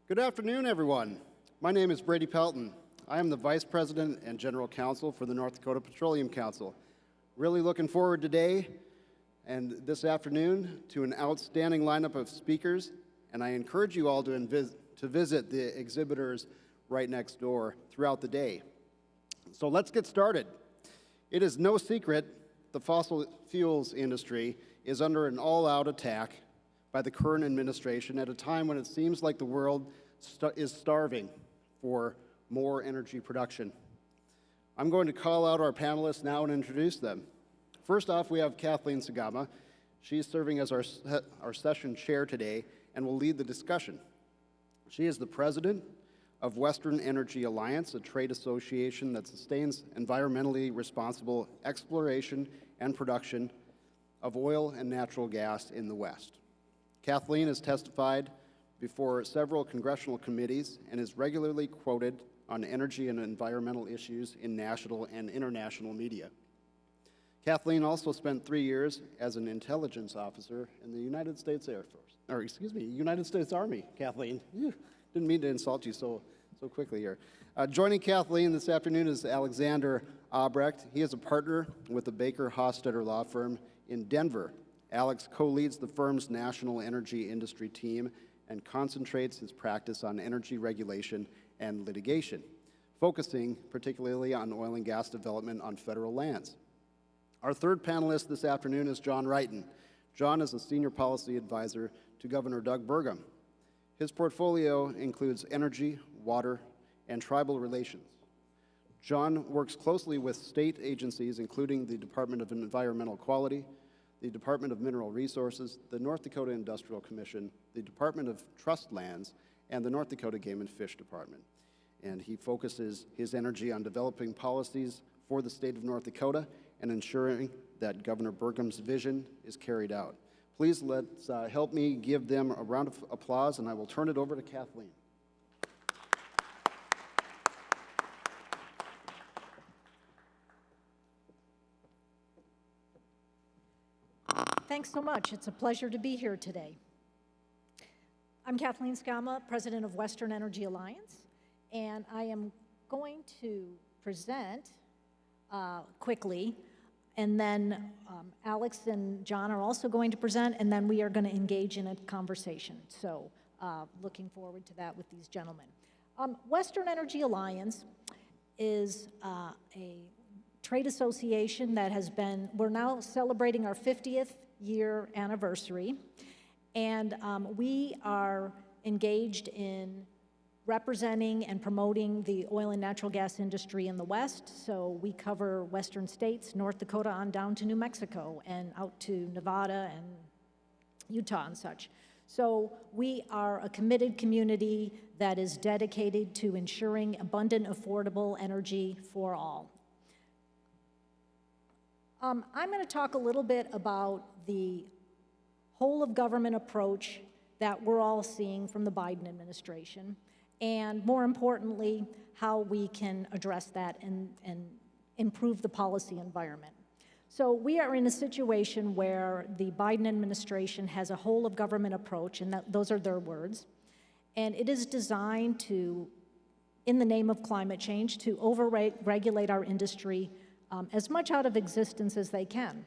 Good afternoon, everyone. My name is Brady Pelton. I am the Vice President and General Counsel for the North Dakota Petroleum Council. Really looking forward today and this afternoon to an outstanding lineup of speakers, and I encourage you all to visit the exhibitors right next door throughout the day. So let's get started. It is no secret the fossil fuels industry is under an all-out attack by the current administration at a time when it seems like the world is starving for more energy production. I'm going to call out our panelists now and introduce them. First off, we have Kathleen Sgamma. She's serving as our session chair today and will lead the discussion. She is the president of Western Energy Alliance, a trade association that sustains environmentally responsible exploration and production of oil and natural gas in the West. Kathleen has testified before several congressional committees and is regularly quoted on energy and environmental issues in national and international media. Kathleen also spent 3 years as an intelligence officer in the United States Air Force, or United States Army, Kathleen. Didn't mean to insult you so quickly here. Joining Kathleen this afternoon is Alexander Obrecht. He is a partner with the Baker Hostetler law firm in Denver. Alex co-leads the firm's national energy industry team and concentrates his practice on energy regulation and litigation, focusing particularly on oil and gas development on federal lands. Our third panelist this afternoon is John Reiten. John is a senior policy advisor to Governor Doug Burgum. His portfolio includes energy, water, and tribal relations. John works closely with state agencies, including the Department of Environmental Quality, the Department of Mineral Resources, the North Dakota Industrial Commission, the Department of Trust Lands, and the North Dakota Game and Fish Department. And he focuses his energy on developing policies for the state of North Dakota and ensuring that Governor Burgum's vision is carried out. Please let's help me give them a round of applause, and I will turn it over to Kathleen. Thanks so much. It's a pleasure to be here today. I'm Kathleen Sgamma, president of Western Energy Alliance, and I am going to present quickly, and then Alex and John are also going to present, and then we are going to engage in a conversation. So looking forward to that with these gentlemen. Western Energy Alliance is a trade association that has been, we're now celebrating our 50th year anniversary, and we are engaged in representing and promoting the oil and natural gas industry in the West. So we cover western states, North Dakota on down to New Mexico and out to Nevada and Utah and such. So we are a committed community that is dedicated to ensuring abundant, affordable energy for all. I'm going to talk a little bit about the whole of government approach that we're all seeing from the Biden administration, and more importantly, how we can address that and improve the policy environment. So we are in a situation where the Biden administration has a whole of government approach, and those are their words, and it is designed to, in the name of climate change, to over-regulate our industry as much out of existence as they can.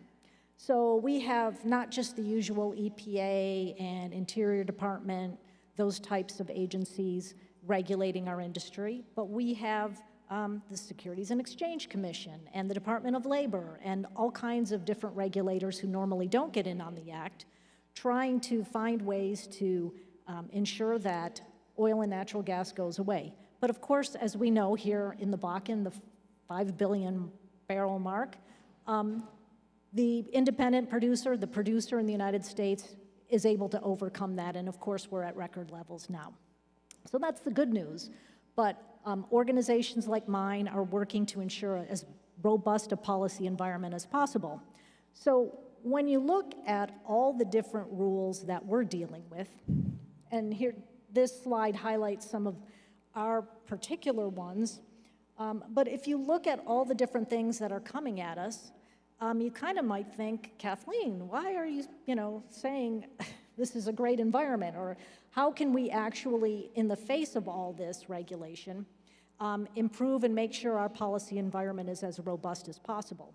So we have not just the usual EPA and Interior Department, those types of agencies regulating our industry, but we have the Securities and Exchange Commission and the Department of Labor and all kinds of different regulators who normally don't get in on the act, trying to find ways to ensure that oil and natural gas goes away. But of course, as we know here in the Bakken, the 5 billion barrel mark, the independent producer, the producer in the United States, is able to overcome that, and of course we're at record levels now. So that's the good news, but organizations like mine are working to ensure as robust a policy environment as possible. So when you look at all the different rules that we're dealing with, and here this slide highlights some of our particular ones, but if you look at all the different things that are coming at us, you kind of might think, Kathleen, why are you saying this is a great environment, or how can we actually, in the face of all this regulation, improve and make sure our policy environment is as robust as possible.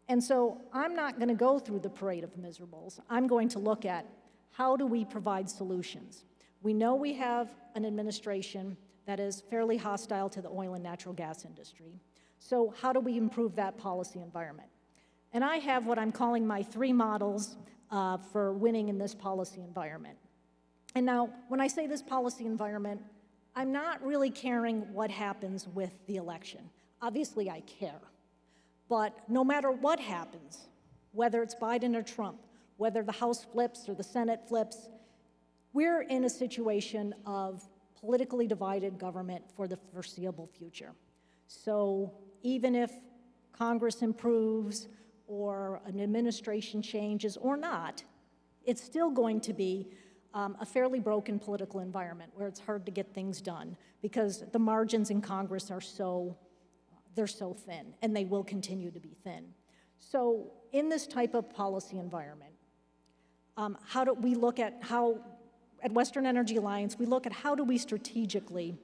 And so I'm not going to go through the parade of miserables. I'm going to look at how do we provide solutions. We know we have an administration that is fairly hostile to the oil and natural gas industry. So how do we improve that policy environment? And I have what I'm calling my 3 models for winning in this policy environment. And now, when I say this policy environment, I'm not really caring what happens with the election. Obviously, I care. But no matter what happens, whether it's Biden or Trump, whether the House flips or the Senate flips, we're in a situation of politically divided government for the foreseeable future. So even if Congress improves or an administration changes or not, it's still going to be a fairly broken political environment where it's hard to get things done because the margins in Congress are they're so thin, and they will continue to be thin. So in this type of policy environment, how do we look at at Western Energy Alliance, we look at how do we strategically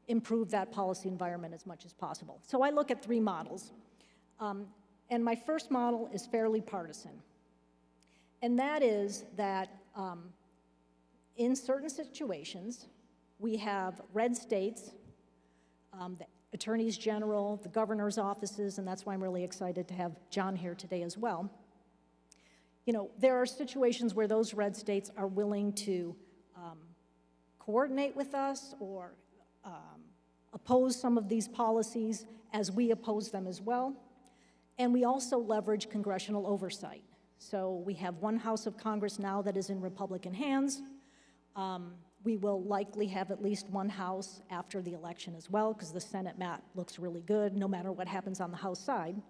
improve that policy environment as much as possible. So I look at 3 models. And my first model is fairly partisan. And that is that in certain situations, we have red states, the attorneys general, the governor's offices, and that's why I'm really excited to have John here today as well. You know, there are situations where those red states are willing to coordinate with us or oppose some of these policies as we oppose them as well. And we also leverage congressional oversight. So we have one House of Congress now that is in Republican hands. We will likely have at least one House after the election as well, because the Senate map looks really good no matter what happens on the House side.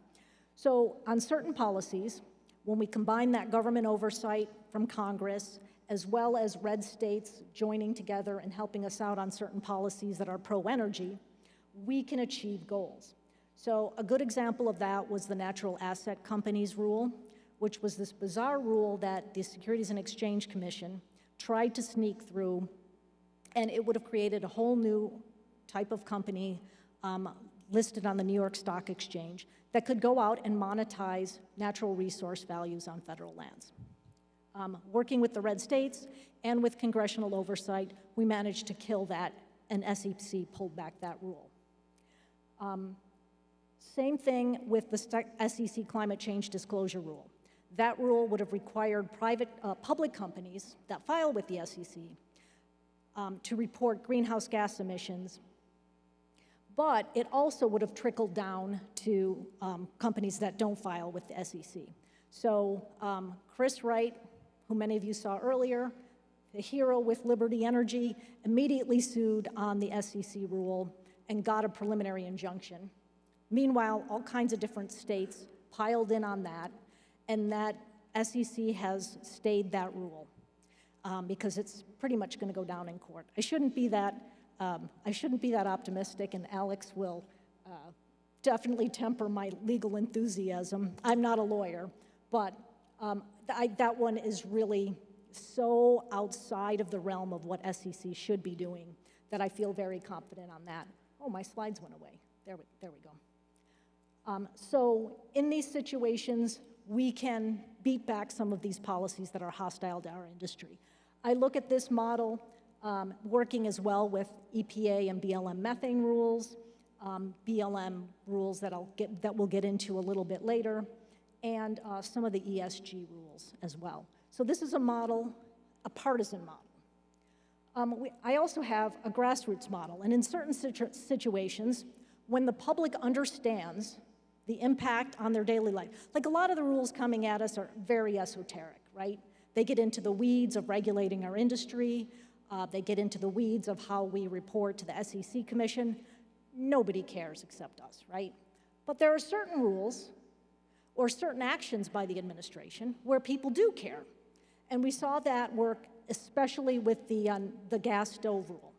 So on certain policies, when we combine that government oversight from Congress, as well as red states joining together and helping us out on certain policies that are pro-energy, we can achieve goals. So a good example of that was the Natural Asset Companies Rule, which was this bizarre rule that the Securities and Exchange Commission tried to sneak through, and it would have created a whole new type of company listed on the New York Stock Exchange that could go out and monetize natural resource values on federal lands. Working with the red states and with congressional oversight, we managed to kill that, and SEC pulled back that rule. Same thing with the SEC Climate Change Disclosure Rule. That rule would have required public companies that file with the SEC to report greenhouse gas emissions, but it also would have trickled down to companies that don't file with the SEC. So Chris Wright, who many of you saw earlier, the hero with Liberty Energy, immediately sued on the SEC rule and got a preliminary injunction. Meanwhile, all kinds of different states piled in on that, and that SEC has stayed that rule because it's pretty much going to go down in court. I shouldn't be that optimistic, and Alex will definitely temper my legal enthusiasm. I'm not a lawyer, but that one is really so outside of the realm of what SEC should be doing that I feel very confident on that. Oh, my slides went away. There we go. So in these situations, we can beat back some of these policies that are hostile to our industry. I look at this model working as well with EPA and BLM methane rules, BLM rules that we'll get into a little bit later, and some of the ESG rules as well. So this is a model, a partisan model. I also have a grassroots model, and in certain situations, when the public understands the impact on their daily life, like a lot of the rules coming at us are very esoteric, right? They get into the weeds of regulating our industry, they get into the weeds of how we report to the SEC Commission. Nobody cares except us, right? But there are certain rules or certain actions by the administration where people do care. And we saw that work especially with the gas stove rule.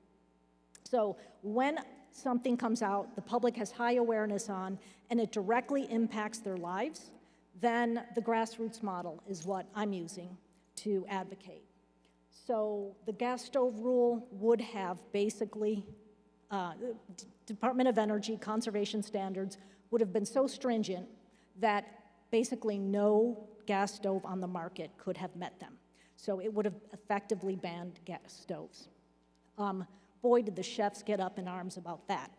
So when something comes out the public has high awareness on and it directly impacts their lives, then the grassroots model is what I'm using to advocate. So the gas stove rule would have basically, Department of Energy conservation standards would have been so stringent that basically no gas stove on the market could have met them. So it would have effectively banned gas stoves. Boy, did the chefs get up in arms about that.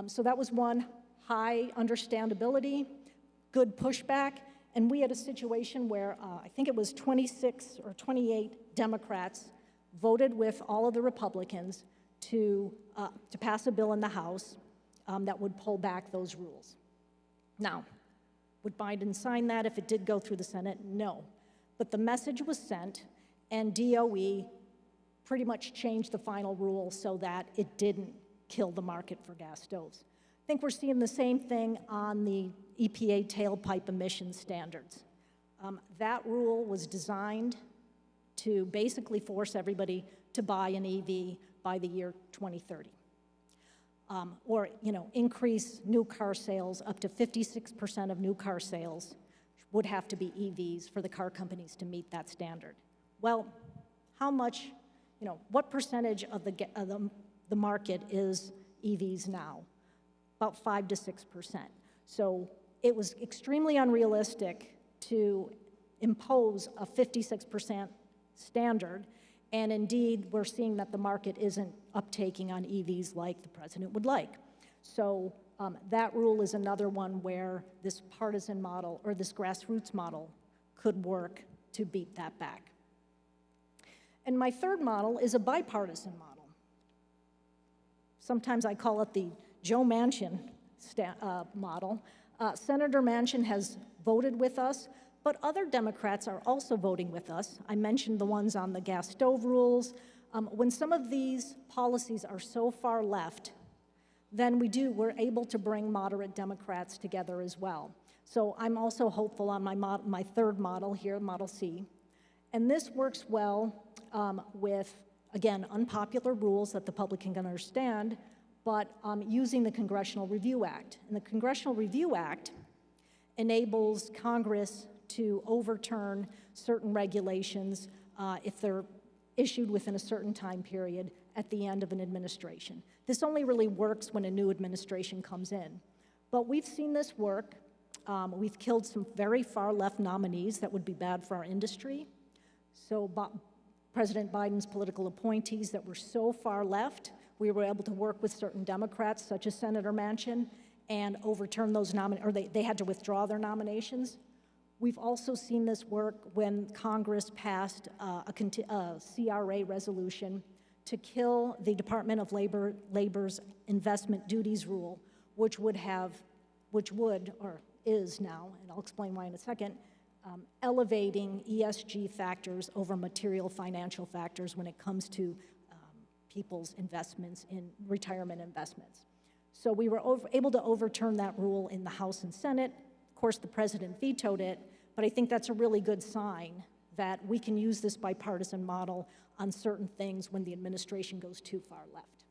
So that was one, high understandability, good pushback, and we had a situation where I think it was 26 or 28 Democrats voted with all of the Republicans to pass a bill in the House that would pull back those rules. Now, would Biden sign that if it did go through the Senate? No. But the message was sent, and DOE pretty much changed the final rule so that it didn't kill the market for gas stoves. I think we're seeing the same thing on the EPA tailpipe emission standards. That rule was designed to basically force everybody to buy an EV by the year 2030. Or, increase new car sales up to 56% of new car sales would have to be EVs for the car companies to meet that standard. Well, how much, what percentage of the market is EVs now? About 5 to 6%. So it was extremely unrealistic to impose a 56% standard, and indeed, we're seeing that the market isn't uptaking on EVs like the president would like. So that rule is another one where this partisan model or this grassroots model could work to beat that back. And my third model is a bipartisan model. Sometimes I call it the Joe Manchin model. Senator Manchin has voted with us, but other Democrats are also voting with us. I mentioned the ones on the gas stove rules. When some of these policies are so far left, then we're able to bring moderate Democrats together as well. So I'm also hopeful on my third model here, Model C. And this works well with, again, unpopular rules that the public can understand, but using the Congressional Review Act. And the Congressional Review Act enables Congress to overturn certain regulations if they're issued within a certain time period at the end of an administration. This only really works when a new administration comes in. But we've seen this work. We've killed some very far left nominees that would be bad for our industry. So President Biden's political appointees that were so far left, we were able to work with certain Democrats, such as Senator Manchin, and overturn those nominations, or they had to withdraw their nominations. We've also seen this work when Congress passed a CRA resolution to kill the Department of Labor's investment duties rule, which would, or is now, and I'll explain why in a second, elevating ESG factors over material financial factors when it comes to people's investments in retirement investments. So we were able to overturn that rule in the House and Senate. Of course, the president vetoed it, but I think that's a really good sign that we can use this bipartisan model on certain things when the administration goes too far left.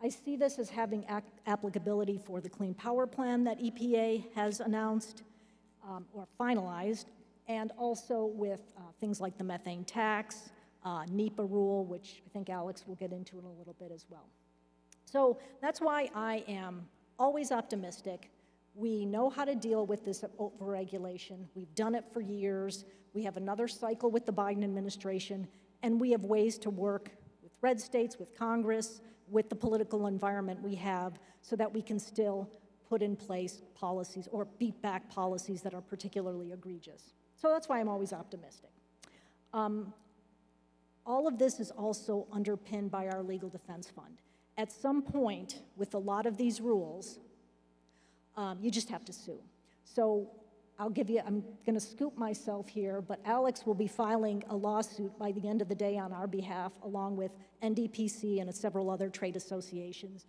I see this as having applicability for the Clean Power Plan that EPA has announced or finalized, and also with things like the methane tax, NEPA rule, which I think Alex will get into in a little bit as well. So that's why I am always optimistic. We know how to deal with this overregulation. We've done it for years. We have another cycle with the Biden administration, and we have ways to work with red states, with Congress, with the political environment we have, so that we can still put in place policies or beat back policies that are particularly egregious. So that's why I'm always optimistic. All of this is also underpinned by our Legal Defense Fund. At some point, with a lot of these rules, you just have to sue. So I'm going to scoop myself here, but Alex will be filing a lawsuit by the end of the day on our behalf, along with NDPC and several other trade associations,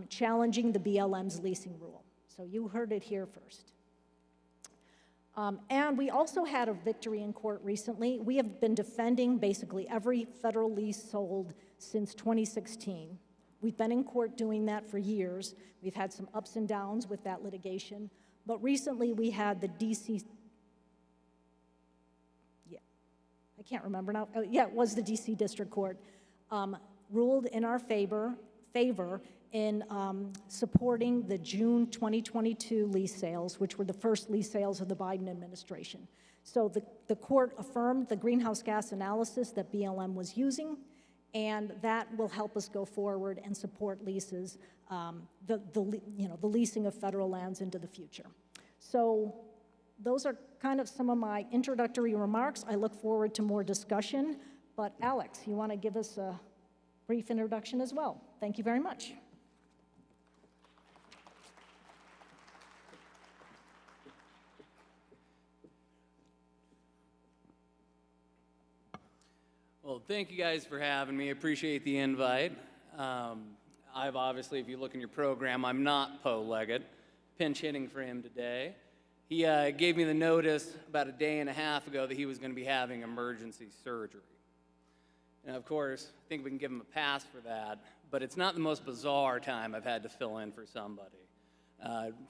challenging the BLM's leasing rule. So you heard it here first. And we also had a victory in court recently. We have been defending basically every federal lease sold since 2016. We've been in court doing that for years. We've had some ups and downs with that litigation. But recently we had the DC, I can't remember now, oh, yeah, it was the DC District Court, ruled in our favor in supporting the June 2022 lease sales, which were the first lease sales of the Biden administration. So the court affirmed the greenhouse gas analysis that BLM was using, and that will help us go forward and support leases, the leasing of federal lands into the future. So those are kind of some of my introductory remarks. I look forward to more discussion, but Alex, you want to give us a brief introduction as well? Thank you very much. Well, thank you guys for having me. I appreciate the invite. I've obviously, if you look in your program, I'm not Poe Leggett, pinch hitting for him today. He gave me the notice about a day and a half ago that he was going to be having emergency surgery. And of course, I think we can give him a pass for that, but it's not the most bizarre time I've had to fill in for somebody.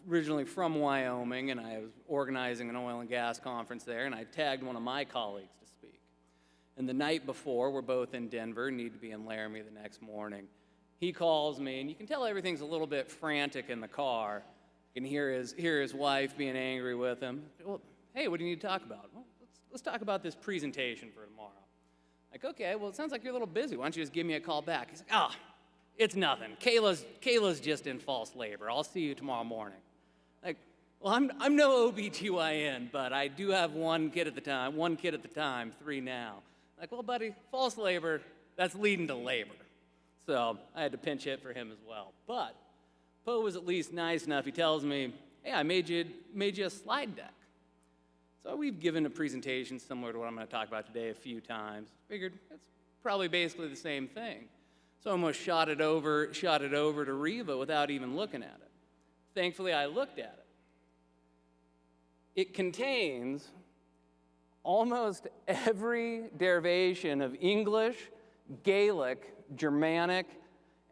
Originally from Wyoming, and I was organizing an oil and gas conference there, and I tagged one of my colleagues to speak. And the night before, we're both in Denver, need to be in Laramie the next morning. He calls me, and you can tell everything's a little bit frantic in the car. You can hear his wife being angry with him. Well, hey, what do you need to talk about? Well, let's talk about this presentation for tomorrow. Like, okay, well, it sounds like you're a little busy. Why don't you just give me a call back? He's like, it's nothing. Kayla's just in false labor. I'll see you tomorrow morning. Like, well, I'm no OBGYN, but I do have one kid at the time, 3 now. Like, well, buddy, false labor, that's leading to labor. So I had to pinch hit for him as well. But Poe was at least nice enough. He tells me, hey, I made you a slide deck. So we've given a presentation similar to what I'm going to talk about today a few times. Figured it's probably basically the same thing. So I almost shot it over to Reva without even looking at it. Thankfully, I looked at it. It contains almost every derivation of English, Gaelic, Germanic,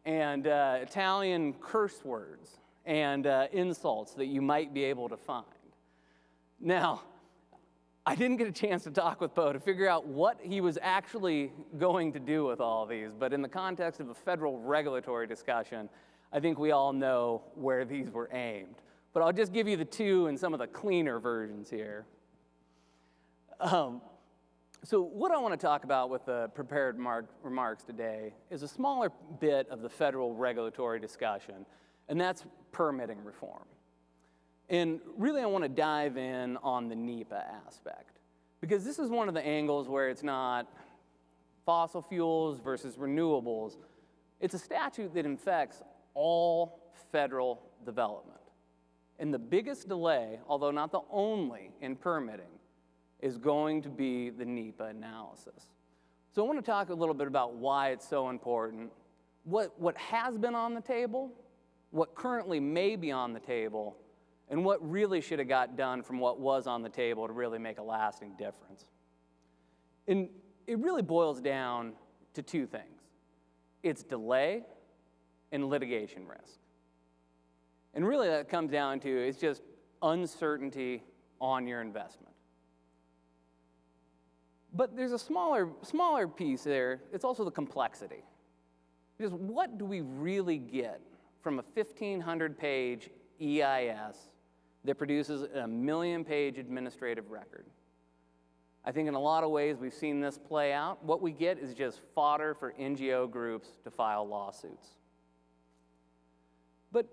and Italian curse words and insults that you might be able to find. Now, I didn't get a chance to talk with Poe to figure out what he was actually going to do with all of these, but in the context of a federal regulatory discussion, I think we all know where these were aimed. But I'll just give you the 2 and some of the cleaner versions here. So what I want to talk about with the prepared remarks today is a smaller bit of the federal regulatory discussion, and that's permitting reform. And really I want to dive in on the NEPA aspect, because this is one of the angles where it's not fossil fuels versus renewables. It's a statute that infects all federal development. And the biggest delay, although not the only, in permitting is going to be the NEPA analysis. So I want to talk a little bit about why it's so important, what has been on the table, what currently may be on the table, and what really should have got done from what was on the table to really make a lasting difference. And it really boils down to 2 things. It's delay and litigation risk. And really that comes down to it's just uncertainty on your investment. But there's a smaller piece there. It's also the complexity. Because what do we really get from a 1,500-page EIS that produces a 1,000,000-page administrative record? I think in a lot of ways we've seen this play out. What we get is just fodder for NGO groups to file lawsuits. But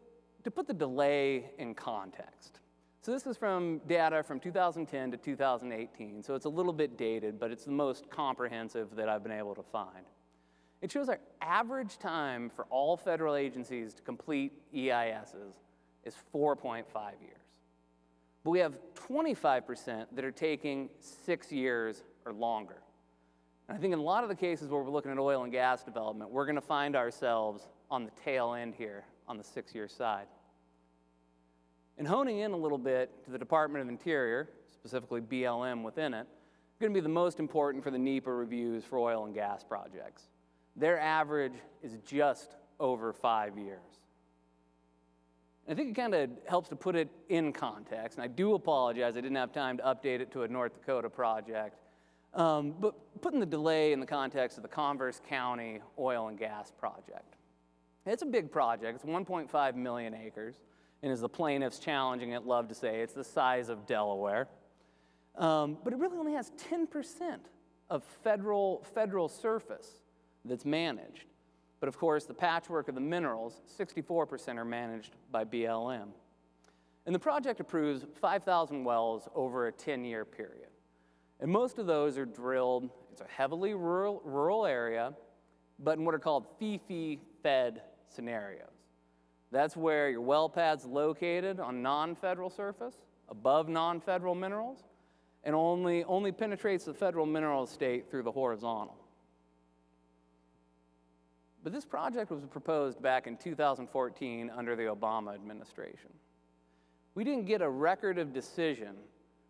to put the delay in context, so this is from data from 2010 to 2018, so it's a little bit dated, but it's the most comprehensive that I've been able to find. It shows our average time for all federal agencies to complete EISs is 4.5 years. But we have 25% that are taking 6 years or longer. And I think in a lot of the cases where we're looking at oil and gas development, we're going to find ourselves on the tail end here on the 6-year side. And honing in a little bit to the Department of Interior, specifically BLM within it, going to be the most important for the NEPA reviews for oil and gas projects. Their average is just over 5 years. I think it kind of helps to put it in context, and I do apologize, I didn't have time to update it to a North Dakota project. But putting the delay in the context of the Converse County oil and gas project. It's a big project. It's 1.5 million acres, and as the plaintiffs challenging it love to say, it's the size of Delaware. But it really only has 10% of federal surface that's managed. But of course, the patchwork of the minerals, 64% are managed by BLM. And the project approves 5,000 wells over a 10-year period. And most of those are drilled, it's a heavily rural area, but in what are called fee-fed scenarios. That's where your well pad's located on non-federal surface, above non-federal minerals, and only penetrates the federal mineral estate through the horizontal. But this project was proposed back in 2014 under the Obama administration. We didn't get a record of decision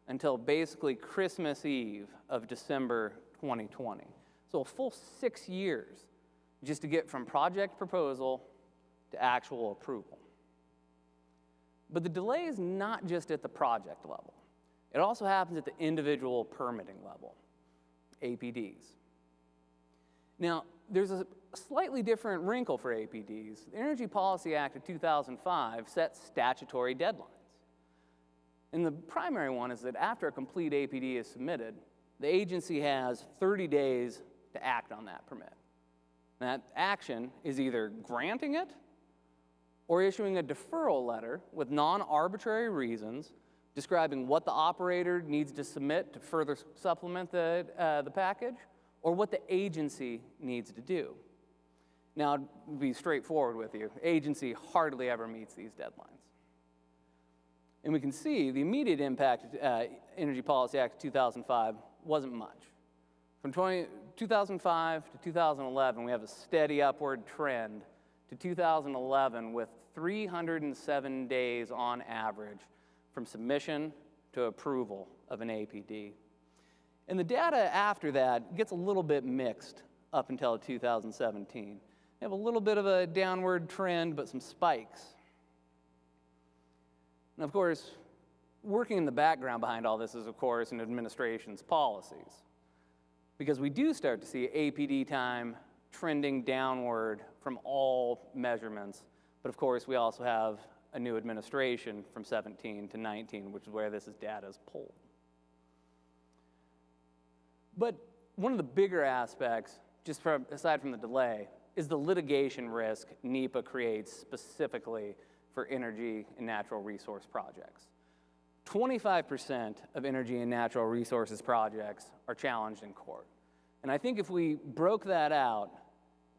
until basically Christmas Eve of December 2020. So a full 6 years just to get from project proposal to actual approval. But the delay is not just at the project level. It also happens at the individual permitting level, APDs. Now, there's a slightly different wrinkle for APDs. The Energy Policy Act of 2005 sets statutory deadlines. And the primary one is that after a complete APD is submitted, the agency has 30 days to act on that permit. That action is either granting it or issuing a deferral letter with non-arbitrary reasons describing what the operator needs to submit to further supplement the package, or what the agency needs to do. Now, to be straightforward with you, the agency hardly ever meets these deadlines. And we can see the immediate impact of Energy Policy Act of 2005 wasn't much. From 2005 to 2011, we have a steady upward trend to 2011 with 307 days on average from submission to approval of an APD. And the data after that gets a little bit mixed up until 2017. We have a little bit of a downward trend, but some spikes. And of course, working in the background behind all this is, of course, an administration's policies. Because we do start to see APD time trending downward from all measurements. But of course, we also have a new administration from 17 to 19, which is where this data is pulled. But one of the bigger aspects, aside from the delay, is the litigation risk NEPA creates specifically for energy and natural resource projects. 25% of energy and natural resources projects are challenged in court. And I think if we broke that out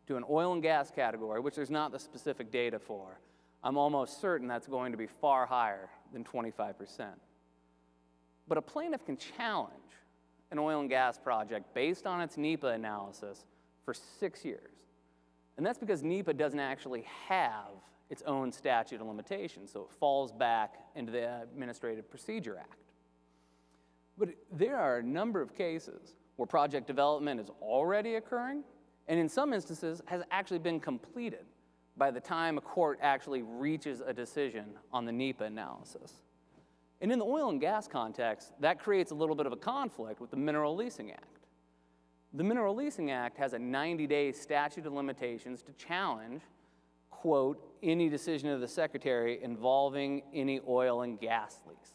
to an oil and gas category, which there's not the specific data for, I'm almost certain that's going to be far higher than 25%. But a plaintiff can challenge an oil and gas project based on its NEPA analysis for 6 years. And that's because NEPA doesn't actually have its own statute of limitations, so it falls back into the Administrative Procedure Act. But there are a number of cases where project development is already occurring, and in some instances has actually been completed by the time a court actually reaches a decision on the NEPA analysis. And in the oil and gas context, that creates a little bit of a conflict with the Mineral Leasing Act. The Mineral Leasing Act has a 90-day statute of limitations to challenge, quote, any decision of the Secretary involving any oil and gas lease.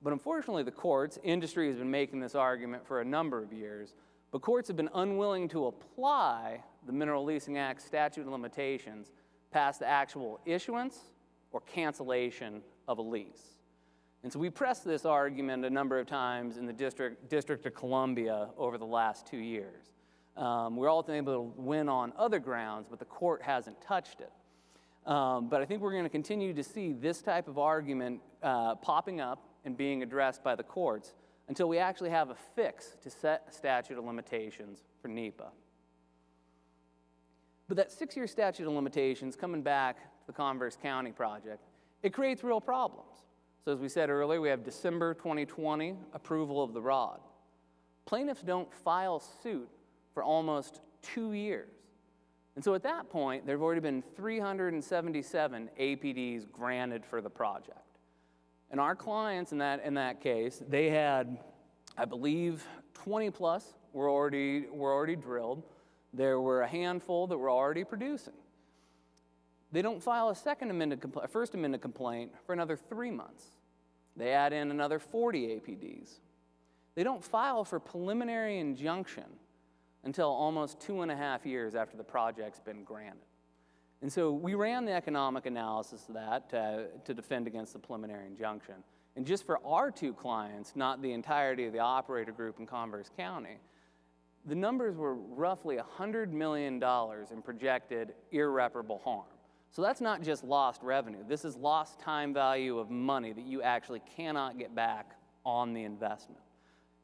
But unfortunately, the courts, industry has been making this argument for a number of years, but courts have been unwilling to apply the Mineral Leasing Act statute of limitations past the actual issuance or cancellation of a lease. And so we pressed this argument a number of times in the District of Columbia over the last 2 years. We're also able to win on other grounds, but the court hasn't touched it. But I think we're going to continue to see this type of argument popping up and being addressed by the courts until we actually have a fix to set a statute of limitations for NEPA. But that 6-year statute of limitations, coming back to the Converse County project, it creates real problems. So as we said earlier, we have December 2020 approval of the ROD. Plaintiffs don't file suit for almost 2 years. And so at that point, there have already been 377 APDs granted for the project. And our clients in that case, they had, I believe, 20 plus were already drilled. There were a handful that were already producing. They don't file a First Amendment complaint for another 3 months. They add in another 40 APDs. They don't file for preliminary injunction until almost 2.5 years after the project's been granted. And so we ran the economic analysis of that to defend against the preliminary injunction. And just for our 2 clients, not the entirety of the operator group in Converse County, the numbers were roughly $100 million in projected irreparable harm. So that's not just lost revenue. This is lost time value of money that you actually cannot get back on the investment.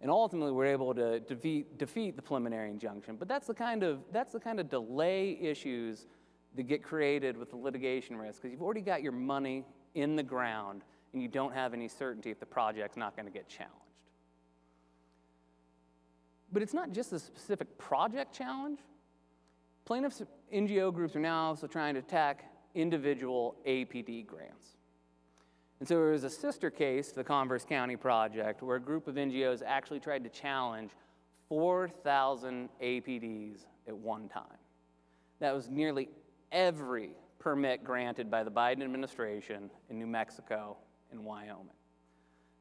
And ultimately, we're able to defeat the preliminary injunction. But that's the kind of delay issues that get created with the litigation risk, because you've already got your money in the ground and you don't have any certainty if the project's not going to get challenged. But it's not just a specific project challenge. Plaintiffs' NGO groups are now also trying to attack individual APD grants. And so there was a sister case to the Converse County project where a group of NGOs actually tried to challenge 4,000 APDs at one time. That was nearly every permit granted by the Biden administration in New Mexico and Wyoming.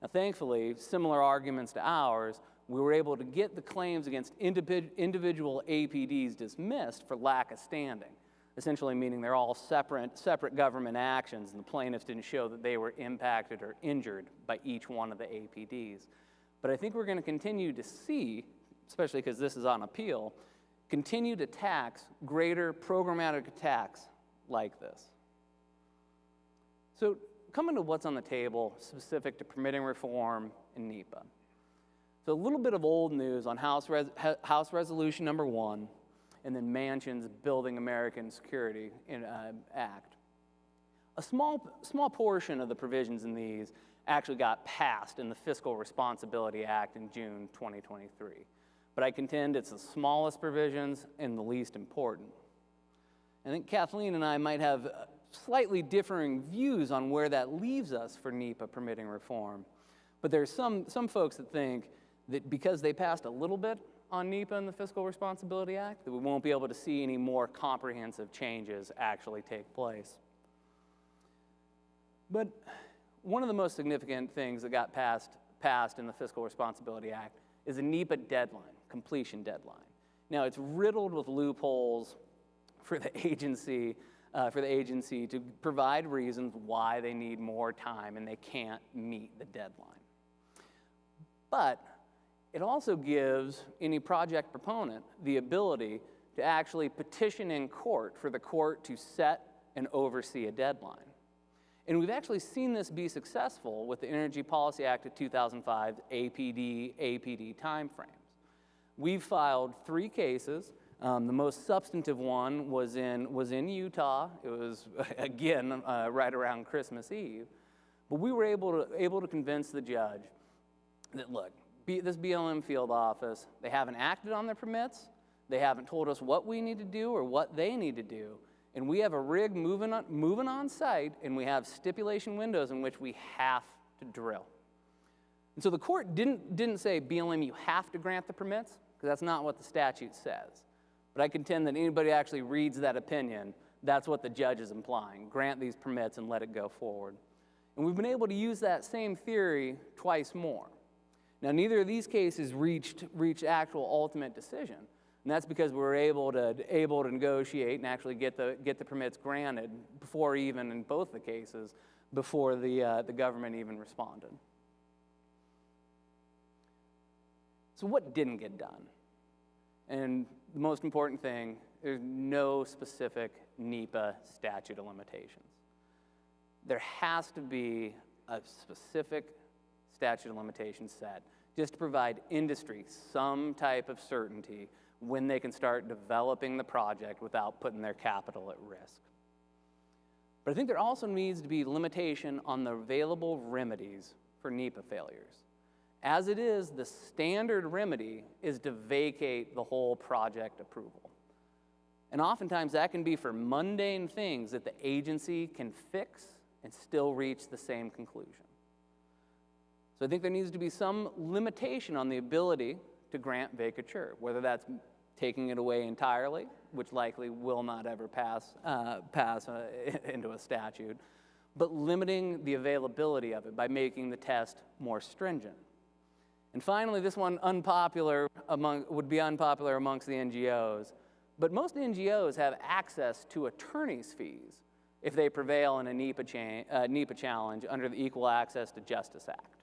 Now, thankfully, similar arguments to ours, we were able to get the claims against individual APDs dismissed for lack of standing, essentially meaning they're all separate government actions, and the plaintiffs didn't show that they were impacted or injured by each one of the APDs. But I think we're going to continue to see, especially because this is on appeal, continued attacks, greater programmatic attacks like this. So coming to what's on the table specific to permitting reform in NEPA. So a little bit of old news on House Resolution number 1, and then Manchin's Building American Security Act. A small portion of the provisions in these actually got passed in the Fiscal Responsibility Act in June 2023. But I contend it's the smallest provisions and the least important. I think Kathleen and I might have slightly differing views on where that leaves us for NEPA permitting reform. But there's some folks that think that because they passed a little bit on NEPA and the Fiscal Responsibility Act, that we won't be able to see any more comprehensive changes actually take place. But one of the most significant things that got passed in the Fiscal Responsibility Act is a NEPA deadline, completion deadline. Now, it's riddled with loopholes for the agency to provide reasons why they need more time and they can't meet the deadline. But it also gives any project proponent the ability to actually petition in court for the court to set and oversee a deadline. And we've actually seen this be successful with the Energy Policy Act of 2005 APD timeframes. We've filed 3 cases. The most substantive one was in Utah. It was, again, right around Christmas Eve. But we were able to convince the judge that, look, this BLM field office, they haven't acted on their permits, they haven't told us what we need to do or what they need to do, and we have a rig moving on site, and we have stipulation windows in which we have to drill. And so the court didn't say, BLM, you have to grant the permits, because that's not what the statute says. But I contend that anybody actually reads that opinion, that's what the judge is implying. Grant these permits and let it go forward. And we've been able to use that same theory twice more. Now, neither of these cases reached actual ultimate decision, and that's because we were able to negotiate and actually get the permits granted before even, in both the cases, before the government even responded. So what didn't get done? And the most important thing, there's no specific NEPA statute of limitations. There has to be a specific statute of limitations set just to provide industry some type of certainty when they can start developing the project without putting their capital at risk. But I think there also needs to be limitation on the available remedies for NEPA failures. As it is, the standard remedy is to vacate the whole project approval. And oftentimes that can be for mundane things that the agency can fix and still reach the same conclusion. So I think there needs to be some limitation on the ability to grant vacatur, whether that's taking it away entirely, which likely will not ever pass into a statute, but limiting the availability of it by making the test more stringent. And finally, this one would be unpopular amongst the NGOs, but most NGOs have access to attorney's fees if they prevail in a NEPA challenge under the Equal Access to Justice Act.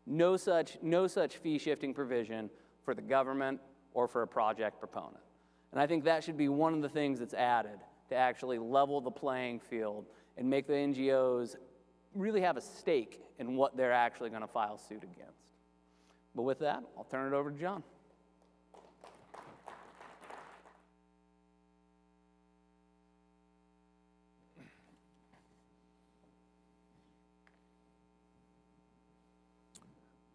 No such fee-shifting provision for the government or for a project proponent. And I think that should be one of the things that's added to actually level the playing field and make the NGOs really have a stake in what they're actually going to file suit against. But with that, I'll turn it over to John.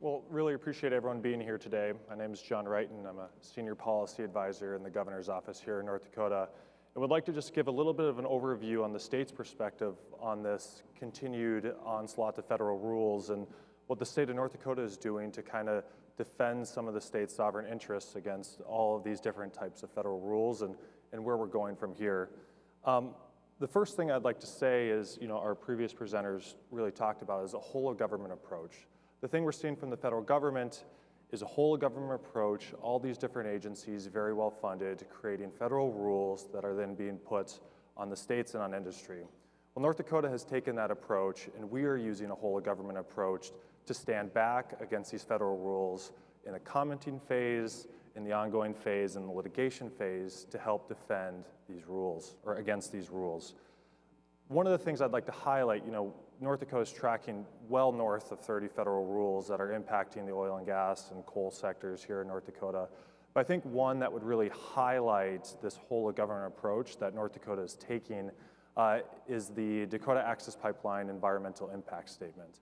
Well, really appreciate everyone being here today. My name is John Reiten. I'm a senior policy advisor in the governor's office here in North Dakota. I would like to just give a little bit of an overview on the state's perspective on this continued onslaught to federal rules and what the state of North Dakota is doing to kind of defend some of the state's sovereign interests against all of these different types of federal rules and where we're going from here. The first thing I'd like to say is, our previous presenters really talked about is a whole of government approach. The thing we're seeing from the federal government is a whole of government approach, all these different agencies very well funded, creating federal rules that are then being put on the states and on industry. Well, North Dakota has taken that approach, and we are using a whole of government approach to stand back against these federal rules in a commenting phase, in the ongoing phase, and the litigation phase to help defend these rules, or against these rules. One of the things I'd like to highlight, North Dakota is tracking well north of 30 federal rules that are impacting the oil and gas and coal sectors here in North Dakota. But I think one that would really highlight this whole of government approach that North Dakota is taking is the Dakota Access Pipeline Environmental Impact Statement.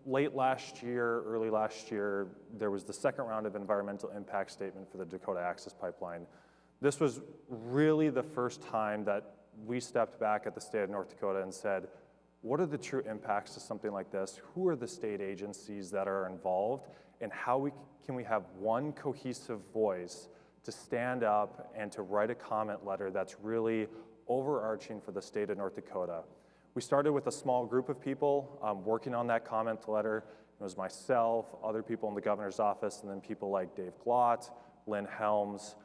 Late last year, early last year, there was the second round of environmental impact statement for the Dakota Access Pipeline. This was really the first time that we stepped back at the state of North Dakota and said, what are the true impacts to something like this? Who are the state agencies that are involved? And how can we have one cohesive voice to stand up and to write a comment letter that's really overarching for the state of North Dakota? We started with a small group of people working on that comment letter. It was myself, other people in the governor's office, and then people like Dave Glott, Lynn Helms,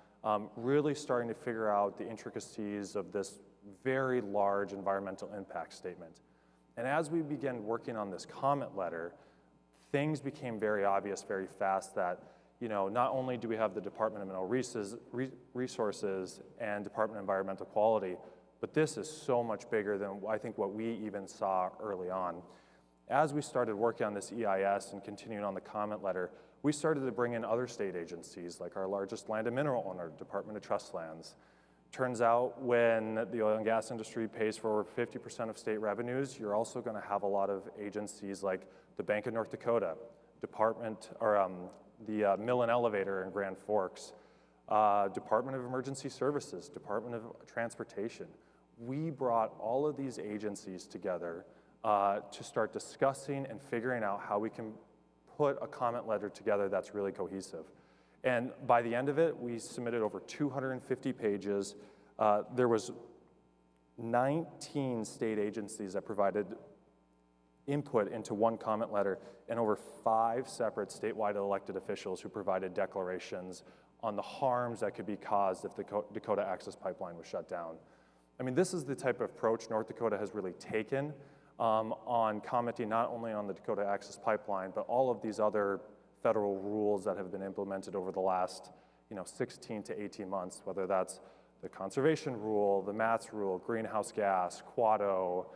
really starting to figure out the intricacies of this very large environmental impact statement. And as we began working on this comment letter, things became very obvious very fast that, not only do we have the Department of Mineral Resources and Department of Environmental Quality, but this is so much bigger than I think what we even saw early on. As we started working on this EIS and continuing on the comment letter, we started to bring in other state agencies like our largest land and mineral owner, Department of Trust Lands. Turns out when the oil and gas industry pays for over 50% of state revenues, you're also going to have a lot of agencies like the Bank of North Dakota, the Mill and Elevator in Grand Forks, Department of Emergency Services, Department of Transportation. We brought all of these agencies together to start discussing and figuring out how we can put a comment letter together that's really cohesive. And by the end of it, we submitted over 250 pages. There was 19 state agencies that provided input into one comment letter, and over 5 separate statewide elected officials who provided declarations on the harms that could be caused if the Dakota Access Pipeline was shut down. I mean, this is the type of approach North Dakota has really taken on commenting not only on the Dakota Access Pipeline, but all of these other federal rules that have been implemented over the last 16 to 18 months, whether that's the conservation rule, the MATS rule, greenhouse gas, Quado,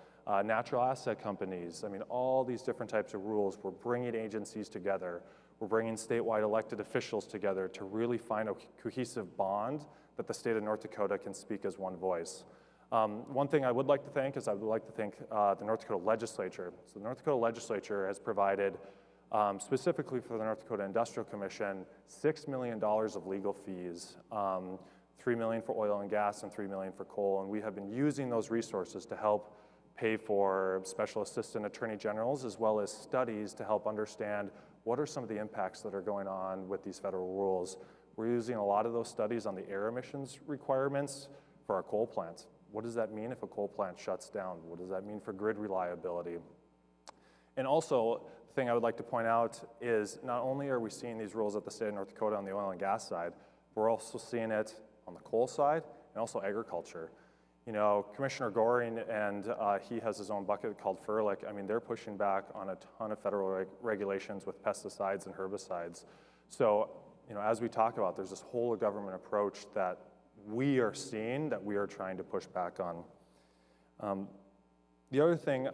natural asset companies. I mean, all these different types of rules. We're bringing agencies together. We're bringing statewide elected officials together to really find a cohesive bond that the state of North Dakota can speak as one voice. One thing I would like to thank is I would like to thank the North Dakota legislature. So the North Dakota legislature has provided specifically for the North Dakota Industrial Commission, $6 million of legal fees, $3 million for oil and gas and $3 million for coal, and we have been using those resources to help pay for special assistant attorney generals as well as studies to help understand what are some of the impacts that are going on with these federal rules. We're using a lot of those studies on the air emissions requirements for our coal plants. What does that mean if a coal plant shuts down? What does that mean for grid reliability? And also, the thing I would like to point out is not only are we seeing these rules at the state of North Dakota on the oil and gas side, we're also seeing it on the coal side and also agriculture. You know, Commissioner Goring, and he has his own bucket called FERLIC. I mean, they're pushing back on a ton of federal regulations with pesticides and herbicides. So, you know, as we talk about, there's this whole of government approach that we are seeing that we are trying to push back on. The other thing,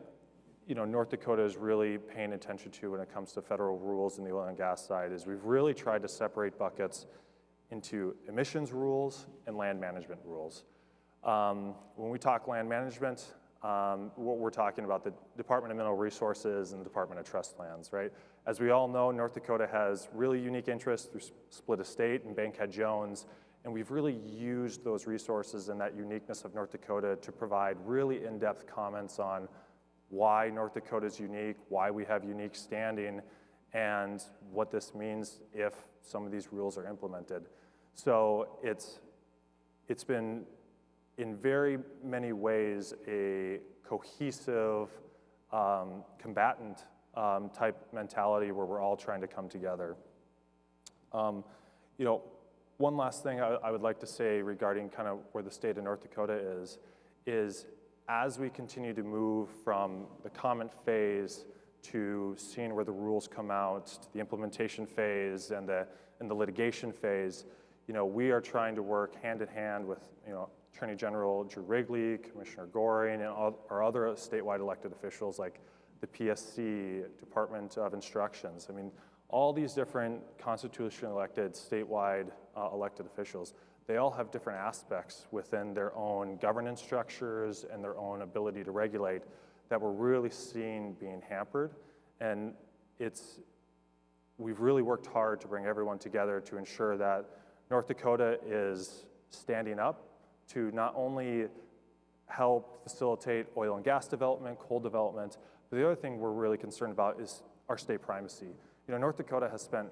you know, North Dakota is really paying attention to when it comes to federal rules in the oil and gas side is we've really tried to separate buckets into emissions rules and land management rules. When we talk land management, what we're talking about the Department of Mineral Resources and the Department of Trust Lands, right? As we all know, North Dakota has really unique interests through split estate and Bankhead Jones, and we've really used those resources and that uniqueness of North Dakota to provide really in-depth comments on why North Dakota is unique, why we have unique standing, and what this means if some of these rules are implemented. So it's been, in very many ways, a cohesive, combatant type mentality where we're all trying to come together. You know, one last thing I would like to say regarding kind of where the state of North Dakota is as we continue to move from the comment phase to seeing where the rules come out, to the implementation phase and the litigation phase, you know, we are trying to work hand in hand with, you know, Attorney General Drew Wrigley, Commissioner Goring, and our other statewide elected officials like the PSC, Department of Instructions. I mean, all these different constitutionally elected, statewide elected officials, they all have different aspects within their own governance structures and their own ability to regulate that we're really seeing being hampered. And we've really worked hard to bring everyone together to ensure that North Dakota is standing up to not only help facilitate oil and gas development, coal development, but the other thing we're really concerned about is our state primacy. You know, North Dakota has spent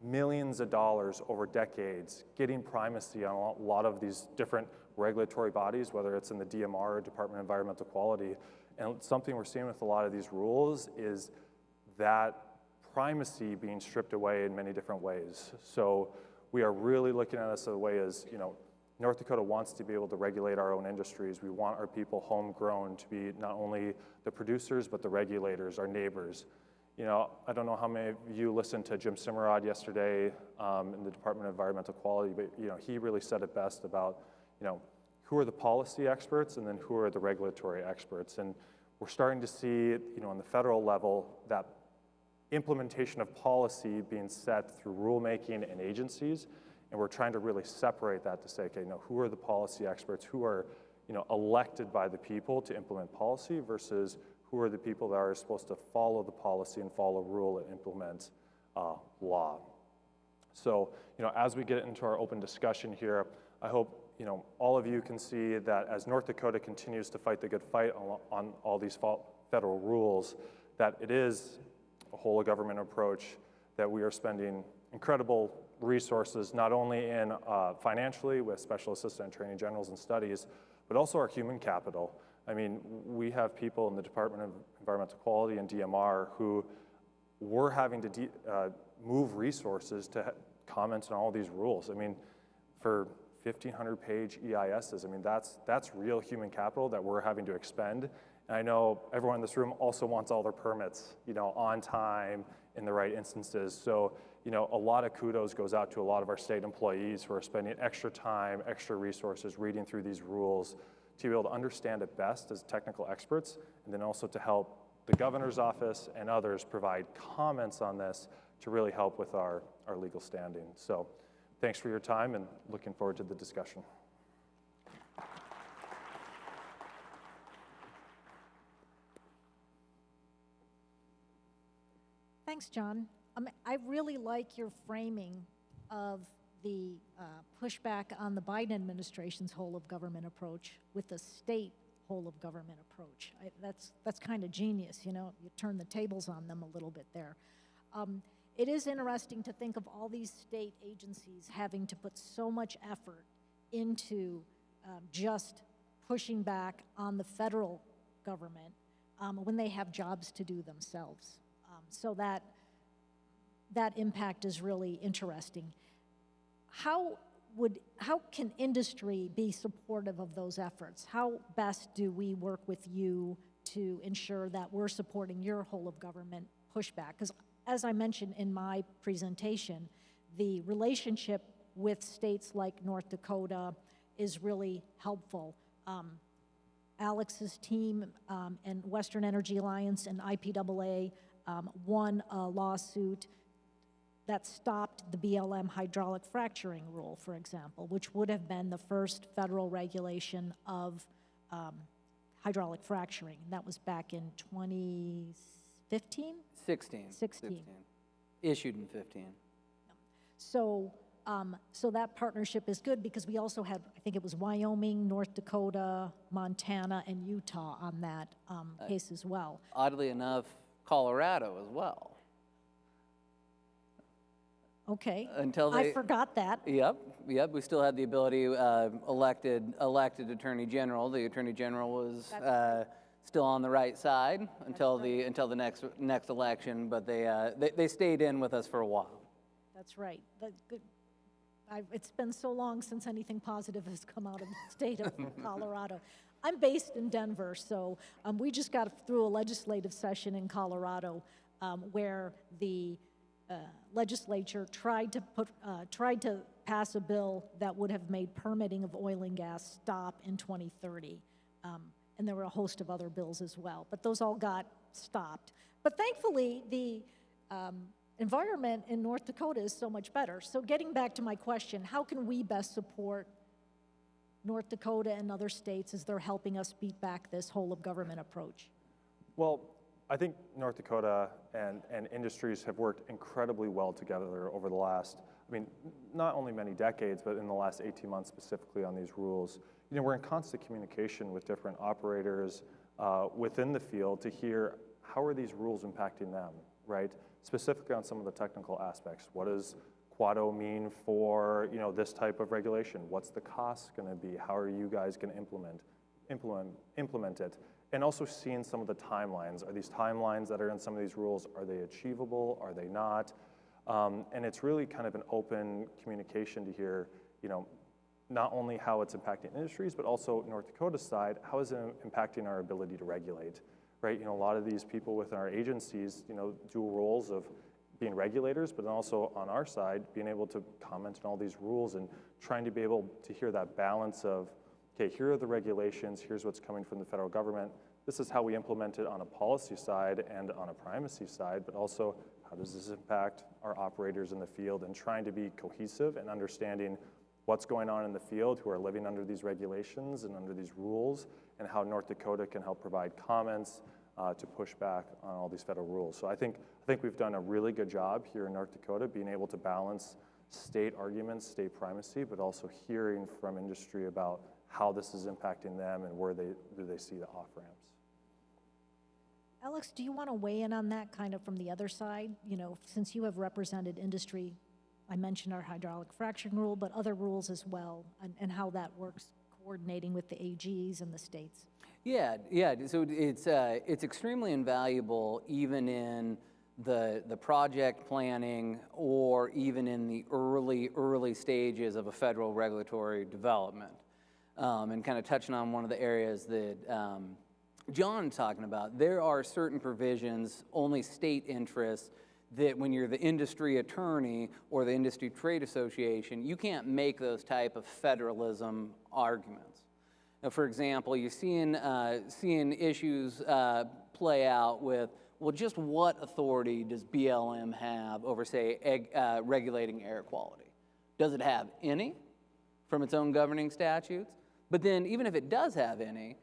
millions of dollars over decades getting primacy on a lot of these different regulatory bodies, whether it's in the DMR or Department of Environmental Quality. And something we're seeing with a lot of these rules is that primacy being stripped away in many different ways. So we are really looking at this as a way as, you know, North Dakota wants to be able to regulate our own industries. We want our people homegrown to be not only the producers, but the regulators, our neighbors. You know, I don't know how many of you listened to Jim Simmerod yesterday in the Department of Environmental Quality, but, you know, he really said it best about, you know, who are the policy experts and then who are the regulatory experts. And we're starting to see, you know, on the federal level, that implementation of policy being set through rulemaking and agencies. And we're trying to really separate that to say, okay, no, who are the policy experts, who are, you know, elected by the people to implement policy versus who are the people that are supposed to follow the policy and follow rule and implement law. So, you know, as we get into our open discussion here, I hope, you know, all of you can see that as North Dakota continues to fight the good fight on all these federal rules, that it is a whole of government approach, that we are spending incredible resources, not only in financially with special assistant attorney generals and studies, but also our human capital. I mean, we have people in the Department of Environmental Quality and DMR who we're having to move resources to comment on all these rules. I mean, for 1,500-page EISs, I mean, that's real human capital that we're having to expend. And I know everyone in this room also wants all their permits, you know, on time in the right instances. So, you know, a lot of kudos goes out to a lot of our state employees who are spending extra time, extra resources reading through these rules to be able to understand it best as technical experts, and then also to help the governor's office and others provide comments on this to really help with our legal standing. So thanks for your time and looking forward to the discussion. Thanks, John. I really like your framing of the pushback on the Biden administration's whole of government approach with the state whole of government approach. That's kind of genius, you know. You turn the tables on them a little bit there. it is interesting to think of all these state agencies having to put so much effort into just pushing back on the federal government when they have jobs to do themselves. So that impact is really interesting. How can industry be supportive of those efforts? How best do we work with you to ensure that we're supporting your whole of government pushback? Because as I mentioned in my presentation, the relationship with states like North Dakota is really helpful. Alex's team and Western Energy Alliance and IPAA won a lawsuit that stopped the BLM hydraulic fracturing rule, for example, which would have been the first federal regulation of hydraulic fracturing. And that was back in 2015? 16. Issued in 15. So, so that partnership is good because we also had, I think it was Wyoming, North Dakota, Montana, and Utah on that case as well. Oddly enough, Colorado as well. Okay. Until I forgot that. Yep. We still had the ability, elected Attorney General. The Attorney General was still on the right side until the next election, but they stayed in with us for a while. That's right. It's been so long since anything positive has come out of the state of Colorado. I'm based in Denver, so we just got through a legislative session in Colorado where the legislature tried to pass a bill that would have made permitting of oil and gas stop in 2030. And there were a host of other bills as well, but those all got stopped. But thankfully, the environment in North Dakota is so much better. So getting back to my question, how can we best support North Dakota and other states as they're helping us beat back this whole of government approach? Well, I think North Dakota and industries have worked incredibly well together over the last, not only many decades, but in the last 18 months specifically on these rules. We're in constant communication with different operators within the field to hear how are these rules impacting them, right? Specifically on some of the technical aspects. What does Quado mean for this type of regulation? What's the cost going to be? How are you guys going to implement it? And also seeing some of the timelines. Are these timelines that are in some of these rules, are they achievable? Are they not? And it's really kind of an open communication to hear, not only how it's impacting industries, but also North Dakota's side, how is it impacting our ability to regulate, right? A lot of these people within our agencies, dual roles of being regulators, but then also on our side, being able to comment on all these rules and trying to be able to hear that balance of, okay, here are the regulations, here's what's coming from the federal government, this is how we implement it on a policy side and on a primacy side, but also how does this impact our operators in the field, and trying to be cohesive and understanding what's going on in the field, who are living under these regulations and under these rules, and how North Dakota can help provide comments to push back on all these federal rules. So I think we've done a really good job here in North Dakota being able to balance state arguments, state primacy, but also hearing from industry about how this is impacting them and where do they see the off-ramps. Alex, do you want to weigh in on that kind of from the other side? Since you have represented industry, I mentioned our hydraulic fracturing rule, but other rules as well, and how that works coordinating with the AGs and the states. Yeah. So it's extremely invaluable even in the project planning or even in the early stages of a federal regulatory development. And kind of touching on one of the areas that John's talking about, there are certain provisions, only state interests, that when you're the industry attorney or the industry trade association, you can't make those type of federalism arguments. Now, for example, you're seeing issues play out with, well, just what authority does BLM have over, say, regulating air quality? Does it have any from its own governing statutes? But then, even if it does have any,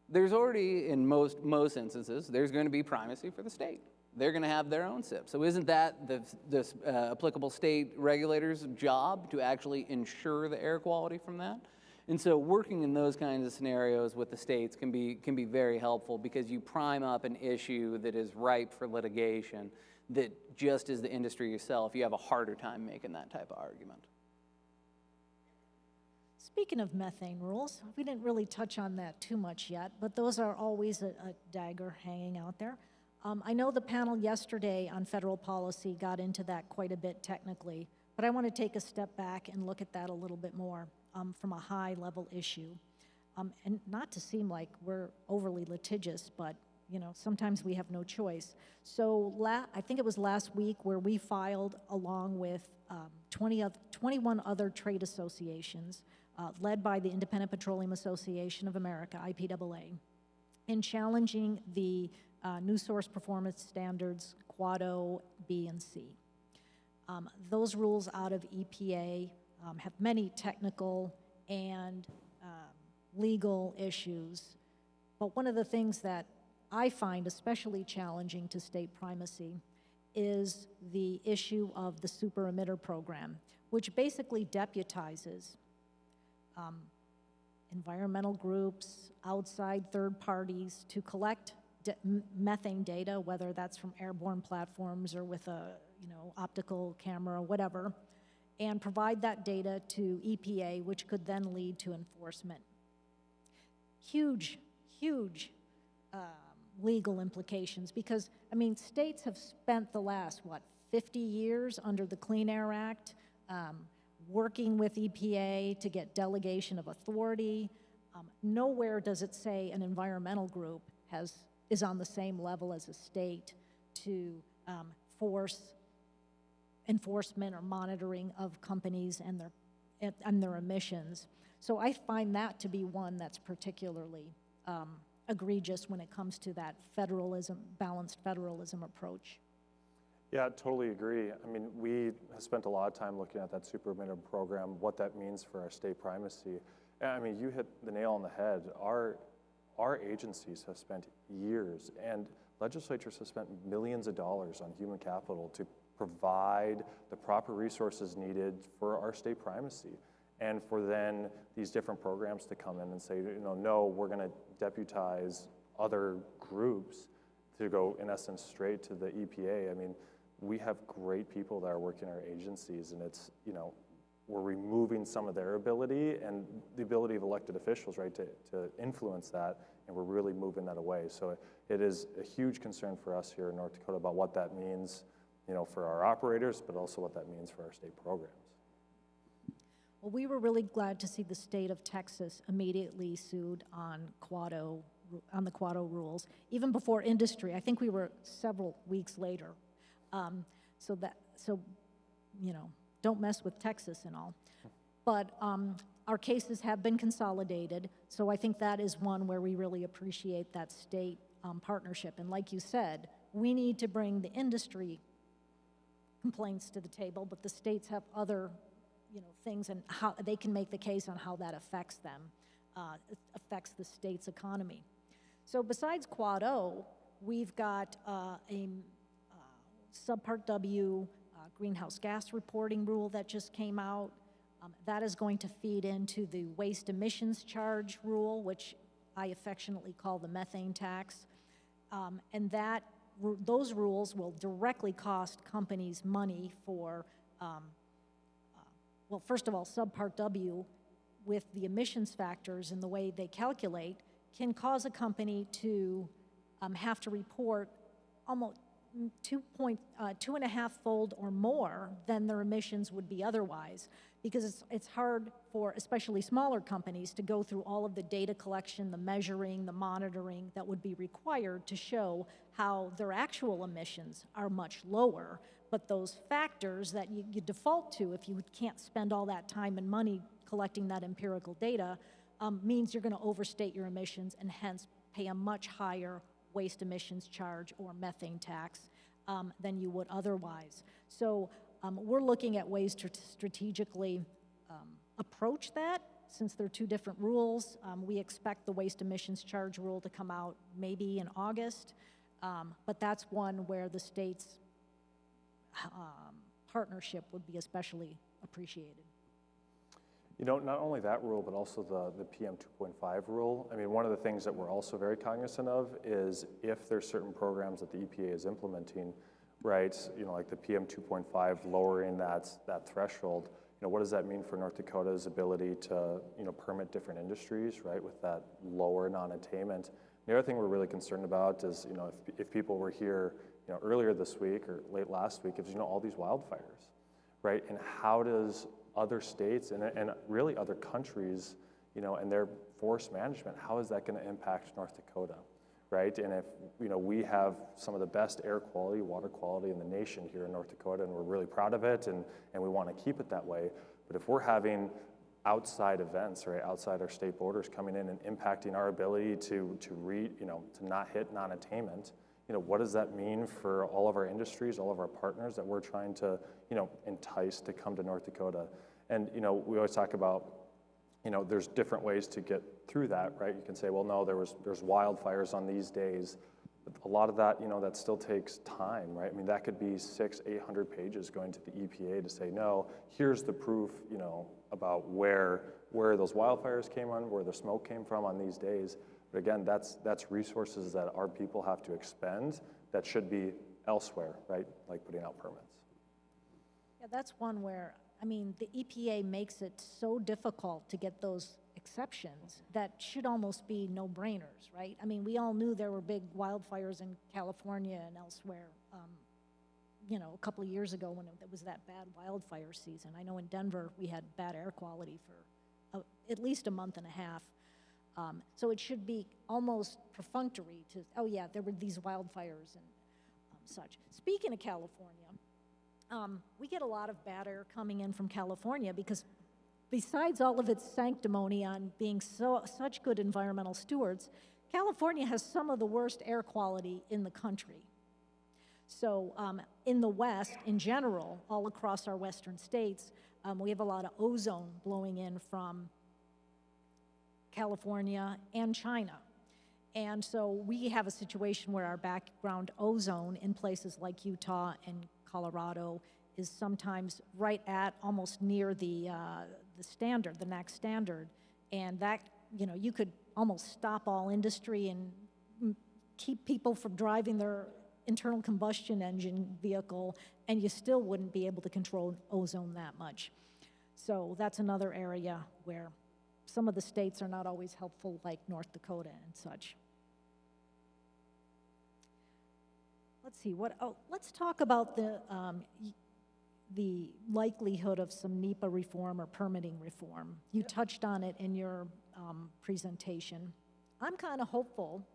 there's already, in most instances, there's going to be primacy for the state. They're going to have their own SIP. So isn't that the applicable state regulator's job to actually ensure the air quality from that? And so working in those kinds of scenarios with the states can be very helpful because you prime up an issue that is ripe for litigation that just as the industry yourself, you have a harder time making that type of argument. Speaking of methane rules, we didn't really touch on that too much yet, but those are always a dagger hanging out there. I know the panel yesterday on federal policy got into that quite a bit technically, but I want to take a step back and look at that a little bit more from a high-level issue. And not to seem like we're overly litigious, but you know, sometimes we have no choice. So I think it was last week where we filed along with 21 other trade associations led by the Independent Petroleum Association of America, IPAA, in challenging the new source performance standards, Quad O, B, and C. Those rules out of EPA have many technical and legal issues, but one of the things that I find especially challenging to state primacy is the issue of the super emitter program, which basically deputizes environmental groups, outside third parties to collect methane data, whether that's from airborne platforms or with a optical camera, whatever, and provide that data to EPA, which could then lead to enforcement. Huge, huge legal implications because, I mean, states have spent the last, 50 years under the Clean Air Act working with EPA to get delegation of authority. Nowhere does it say an environmental group is on the same level as a state to force enforcement or monitoring of companies and their emissions. So I find that to be one that's particularly egregious when it comes to that balanced federalism approach. Yeah, I totally agree. I mean, we have spent a lot of time looking at that super emitter program, what that means for our state primacy. And I mean, you hit the nail on the head. Our agencies have spent years, and legislatures have spent millions of dollars on human capital to provide the proper resources needed for our state primacy. And for then these different programs to come in and say, no, we're going to deputize other groups to go, in essence, straight to the EPA. I mean, we have great people that are working in our agencies, and it's, we're removing some of their ability and the ability of elected officials, right, to influence that, and we're really moving that away. So it is a huge concern for us here in North Dakota about what that means, for our operators, but also what that means for our state programs. Well, we were really glad to see the state of Texas immediately sued on the Quad O rules, even before industry. I think we were several weeks later. So don't mess with Texas and all. But our cases have been consolidated, so I think that is one where we really appreciate that state partnership. And like you said, we need to bring the industry complaints to the table, but the states have other things and how they can make the case on how that affects them, affects the state's economy. So besides Quad O, we've got a Subpart W greenhouse gas reporting rule that just came out. That is going to feed into the waste emissions charge rule, which I affectionately call the methane tax. And those rules will directly cost companies money for well, first of all, Subpart W, with the emissions factors and the way they calculate, can cause a company to have to report almost 2.5-fold or more than their emissions would be otherwise, because it's hard for especially smaller companies to go through all of the data collection, the measuring, the monitoring that would be required to show how their actual emissions are much lower. But those factors that you default to if you can't spend all that time and money collecting that empirical data means you're going to overstate your emissions and hence pay a much higher waste emissions charge or methane tax than you would otherwise. So we're looking at ways to strategically approach that. Since they're two different rules, we expect the waste emissions charge rule to come out maybe in August, but that's one where the state's partnership would be especially appreciated. Not only that rule, but also the PM 2.5 rule. I mean, one of the things that we're also very cognizant of is if there's certain programs that the EPA is implementing, right? Like the PM 2.5, lowering that threshold. What does that mean for North Dakota's ability to, permit different industries, right, with that lower non-attainment? The other thing we're really concerned about is, if people were here, earlier this week or late last week, is, all these wildfires, right? And how does other states and really other countries, and their forest management, how is that going to impact North Dakota, right? And if, we have some of the best air quality, water quality in the nation here in North Dakota, and we're really proud of it, and we want to keep it that way. But if we're having outside events, right, outside our state borders coming in and impacting our ability to not hit non-attainment, what does that mean for all of our industries, all of our partners that we're trying to, entice to come to North Dakota? And, we always talk about, there's different ways to get through that, right? You can say, well, no, there's wildfires on these days. But a lot of that, that still takes time, right? I mean, that could be 600-800 pages going to the EPA to say, no, here's the proof, about where those wildfires came on, where the smoke came from on these days. But again, that's resources that our people have to expend that should be elsewhere, right? Like putting out permits. Yeah, that's one where, the EPA makes it so difficult to get those exceptions that should almost be no-brainers, right? We all knew there were big wildfires in California and elsewhere, a couple of years ago when it was that bad wildfire season. I know in Denver we had bad air quality for at least a month and a half. So it should be almost perfunctory to, oh yeah, there were these wildfires and such. Speaking of California, we get a lot of bad air coming in from California because besides all of its sanctimony on being such good environmental stewards, California has some of the worst air quality in the country. So in the West, in general, all across our western states, we have a lot of ozone blowing in from California and China. And so we have a situation where our background ozone in places like Utah and Colorado is sometimes right at almost near the standard, the NAC standard. And that, you could almost stop all industry and keep people from driving their internal combustion engine vehicle, and you still wouldn't be able to control ozone that much. So that's another area where some of the states are not always helpful, like North Dakota and such. Let's see, let's talk about the likelihood of some NEPA reform or permitting reform. You touched on it in your presentation. I'm kind of hopeful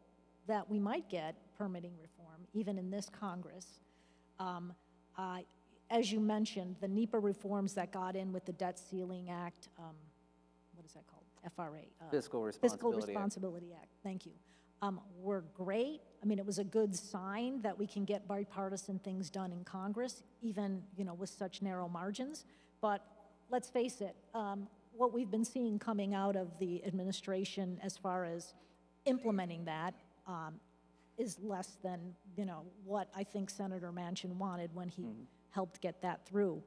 that we might get permitting reform, even in this Congress. As you mentioned, the NEPA reforms that got in with the Debt Ceiling Act, what is that called? FRA. Fiscal Responsibility Act, thank you. Were great. It was a good sign that we can get bipartisan things done in Congress, even, with such narrow margins. But let's face it, what we've been seeing coming out of the administration as far as implementing that is less than, what I think Senator Manchin wanted when he helped get that through.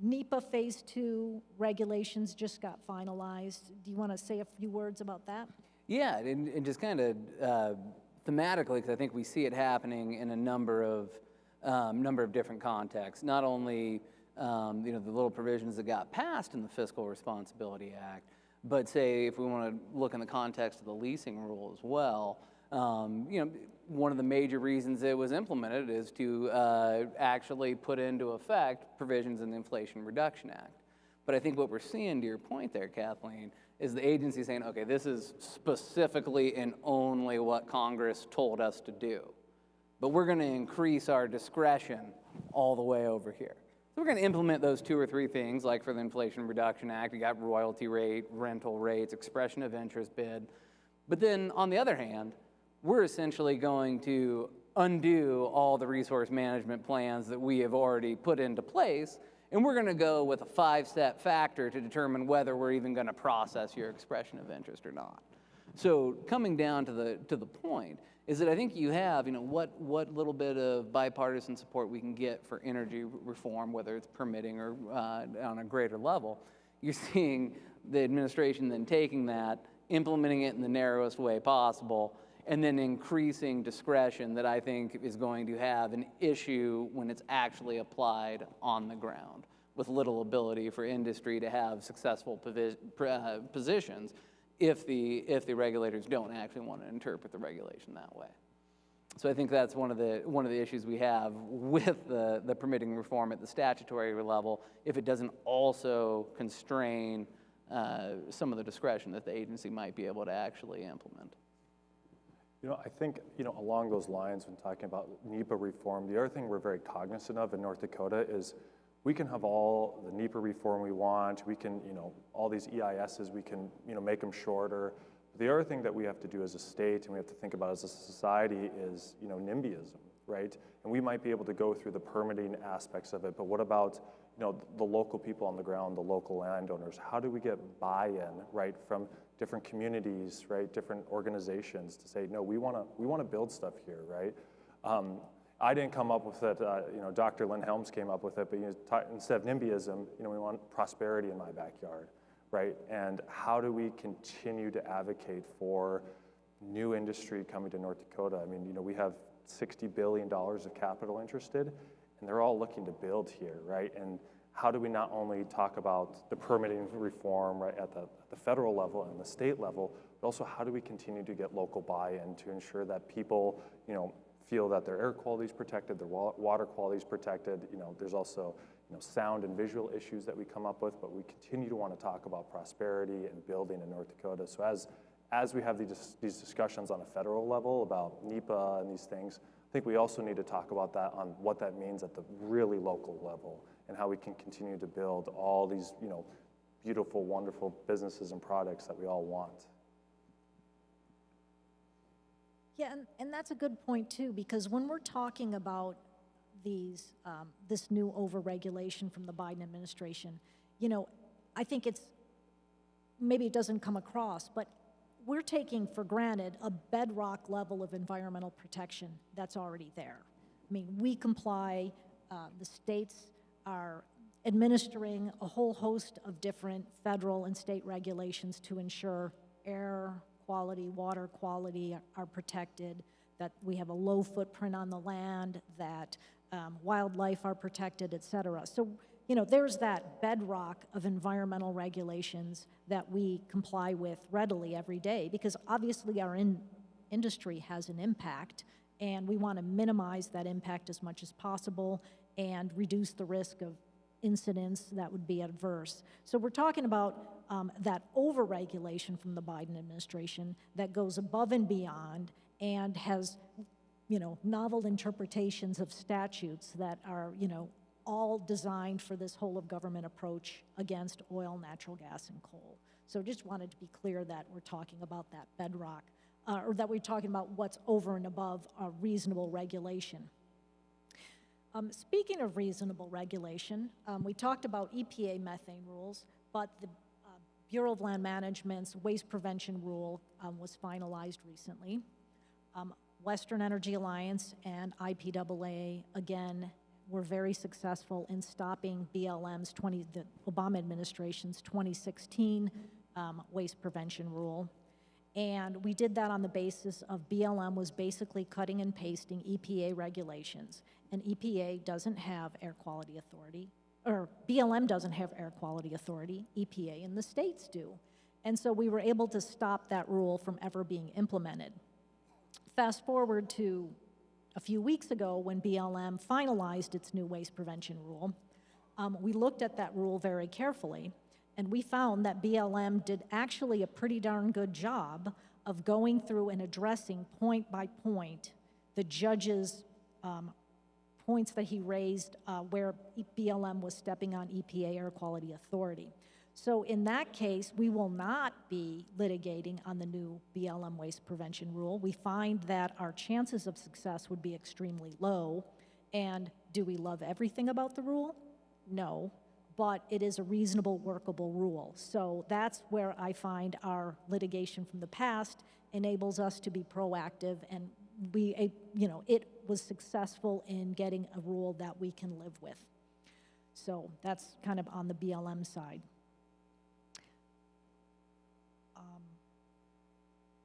NEPA Phase 2 regulations just got finalized. Do you want to say a few words about that? Yeah, and just kind of thematically, because I think we see it happening in a number of different contexts. Not only the little provisions that got passed in the Fiscal Responsibility Act, but say if we want to look in the context of the leasing rule as well. One of the major reasons it was implemented is to actually put into effect provisions in the Inflation Reduction Act. But I think what we're seeing, to your point there, Kathleen, is the agency saying, okay, this is specifically and only what Congress told us to do. But we're going to increase our discretion all the way over here. So we're going to implement those 2 or 3 things, like for the Inflation Reduction Act, you got royalty rate, rental rates, expression of interest bid. But then, on the other hand, we're essentially going to undo all the resource management plans that we have already put into place, and we're going to go with a 5-step factor to determine whether we're even going to process your expression of interest or not. So coming down to the point is that I think you have, what little bit of bipartisan support we can get for energy reform, whether it's permitting or on a greater level. You're seeing the administration then taking that, implementing it in the narrowest way possible, and then increasing discretion that I think is going to have an issue when it's actually applied on the ground, with little ability for industry to have successful positions if the regulators don't actually want to interpret the regulation that way. So I think that's one of the issues we have with the permitting reform at the statutory level, if it doesn't also constrain some of the discretion that the agency might be able to actually implement. You know, I think, you know, along those lines when talking about NEPA reform, the other thing we're very cognizant of in North Dakota is we can have all the NEPA reform we want, we can, you know, all these EISs, we can, you know, make them shorter. The other thing that we have to do as a state and we have to think about as a society is, you know, NIMBYism, right? And we might be able to go through the permitting aspects of it, but what about, you know, the local people on the ground, the local landowners? How do we get buy-in, right, from different communities, right, different organizations to say, no, we want to build stuff here, right? I didn't come up with it, you know, Dr. Lynn Helms came up with it, but you know, instead of NIMBYism, you know, we want prosperity in my backyard, right? And how do we continue to advocate for new industry coming to North Dakota? I mean, you know, we have $60 billion of capital interested, and they're all looking to build here, right? And how do we not only talk about the permitting reform, right, at the federal level and the state level, but also how do we continue to get local buy-in to ensure that people, you know, feel that their air quality is protected, their water quality is protected. You know, there's also, you know, sound and visual issues that we come up with, but we continue to want to talk about prosperity and building in North Dakota. So as we have these discussions on a federal level about NEPA and these things, I think we also need to talk about that on what that means at the really local level and how we can continue to build all these, you know, beautiful, wonderful businesses and products that we all want. Yeah, and that's a good point too, because when we're talking about these, this new overregulation from the Biden administration, you know, I think maybe it doesn't come across, but we're taking for granted a bedrock level of environmental protection that's already there. I mean, we comply, the states are administering a whole host of different federal and state regulations to ensure air quality, water quality are protected, that we have a low footprint on the land, that wildlife are protected, et cetera. So, you know, there's that bedrock of environmental regulations that we comply with readily every day, because obviously our industry has an impact, and we want to minimize that impact as much as possible and reduce the risk of incidents that would be adverse. So we're talking about that overregulation from the Biden administration that goes above and beyond and has, you know, novel interpretations of statutes that are, you know, all designed for this whole of government approach against oil, natural gas, and coal. So just wanted to be clear that we're talking about that bedrock, or that we're talking about what's over and above a reasonable regulation. Speaking of reasonable regulation, we talked about EPA methane rules, but the Bureau of Land Management's waste prevention rule was finalized recently. Western Energy Alliance and IPAA, again, were very successful in stopping BLM's the Obama administration's 2016 waste prevention rule. And we did that on the basis of BLM was basically cutting and pasting EPA regulations. And EPA doesn't have air quality authority, or BLM doesn't have air quality authority, EPA and the states do. And so we were able to stop that rule from ever being implemented. Fast forward to a few weeks ago when BLM finalized its new waste prevention rule. We looked at that rule very carefully, and we found that BLM did actually a pretty darn good job of going through and addressing point by point the judge's points that he raised where BLM was stepping on EPA air quality authority. So in that case, we will not be litigating on the new BLM waste prevention rule. We find that our chances of success would be extremely low. And do we love everything about the rule? No, but it is a reasonable, workable rule. So that's where I find our litigation from the past enables us to be proactive, and it was successful in getting a rule that we can live with. So that's kind of on the BLM side.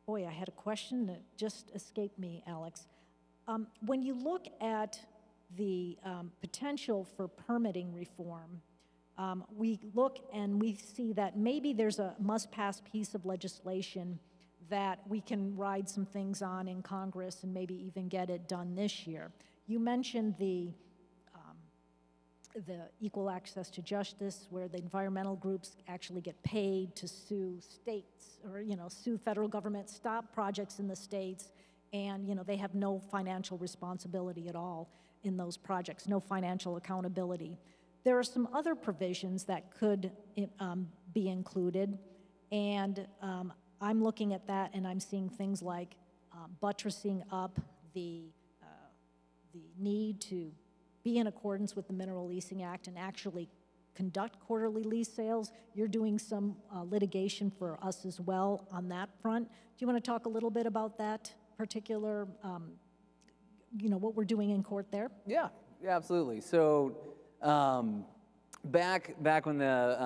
boy, I had a question that just escaped me, Alex. When you look at the potential for permitting reform, we look and we see that maybe there's a must-pass piece of legislation that we can ride some things on in Congress and maybe even get it done this year. You mentioned the equal access to justice, where the environmental groups actually get paid to sue states or, sue federal government, stop projects in the states, and, they have no financial responsibility at all in those projects, no financial accountability. There are some other provisions that could be included, and I'm looking at that and I'm seeing things like buttressing up the need to be in accordance with the Mineral Leasing Act and actually conduct quarterly lease sales. You're doing some litigation for us as well on that front. Do you want to talk a little bit about that particular, what we're doing in court there? Yeah, absolutely. So back when the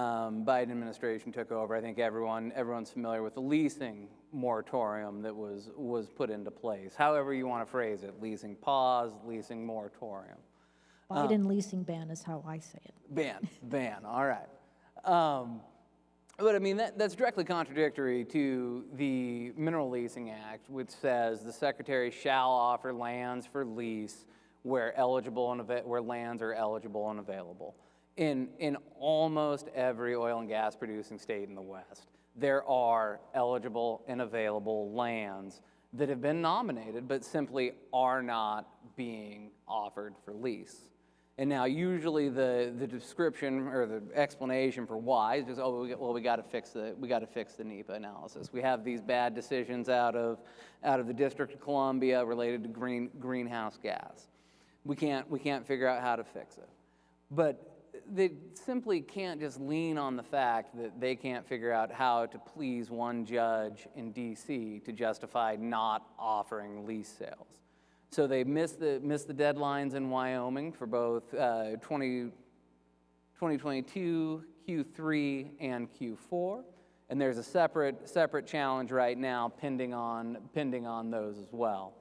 Biden administration took over, I think everyone's familiar with the leasing moratorium that was put into place. However you want to phrase it, leasing pause, leasing moratorium. Biden leasing ban is how I say it. Ban, all right. But I mean, that's directly contradictory to the Mineral Leasing Act, which says the Secretary shall offer lands for lease where lands are eligible and available. In almost every oil and gas producing state in the West, there are eligible and available lands that have been nominated but simply are not being offered for lease. And now usually the description or the explanation for why is just, we got to fix the NEPA analysis. We have these bad decisions out of the District of Columbia related to greenhouse gas. We can't figure out how to fix it. But they simply can't just lean on the fact that they can't figure out how to please one judge in DC to justify not offering lease sales. So they missed the deadlines in Wyoming for both 2022 Q3 and Q4, and there's a separate challenge right now pending on those as well.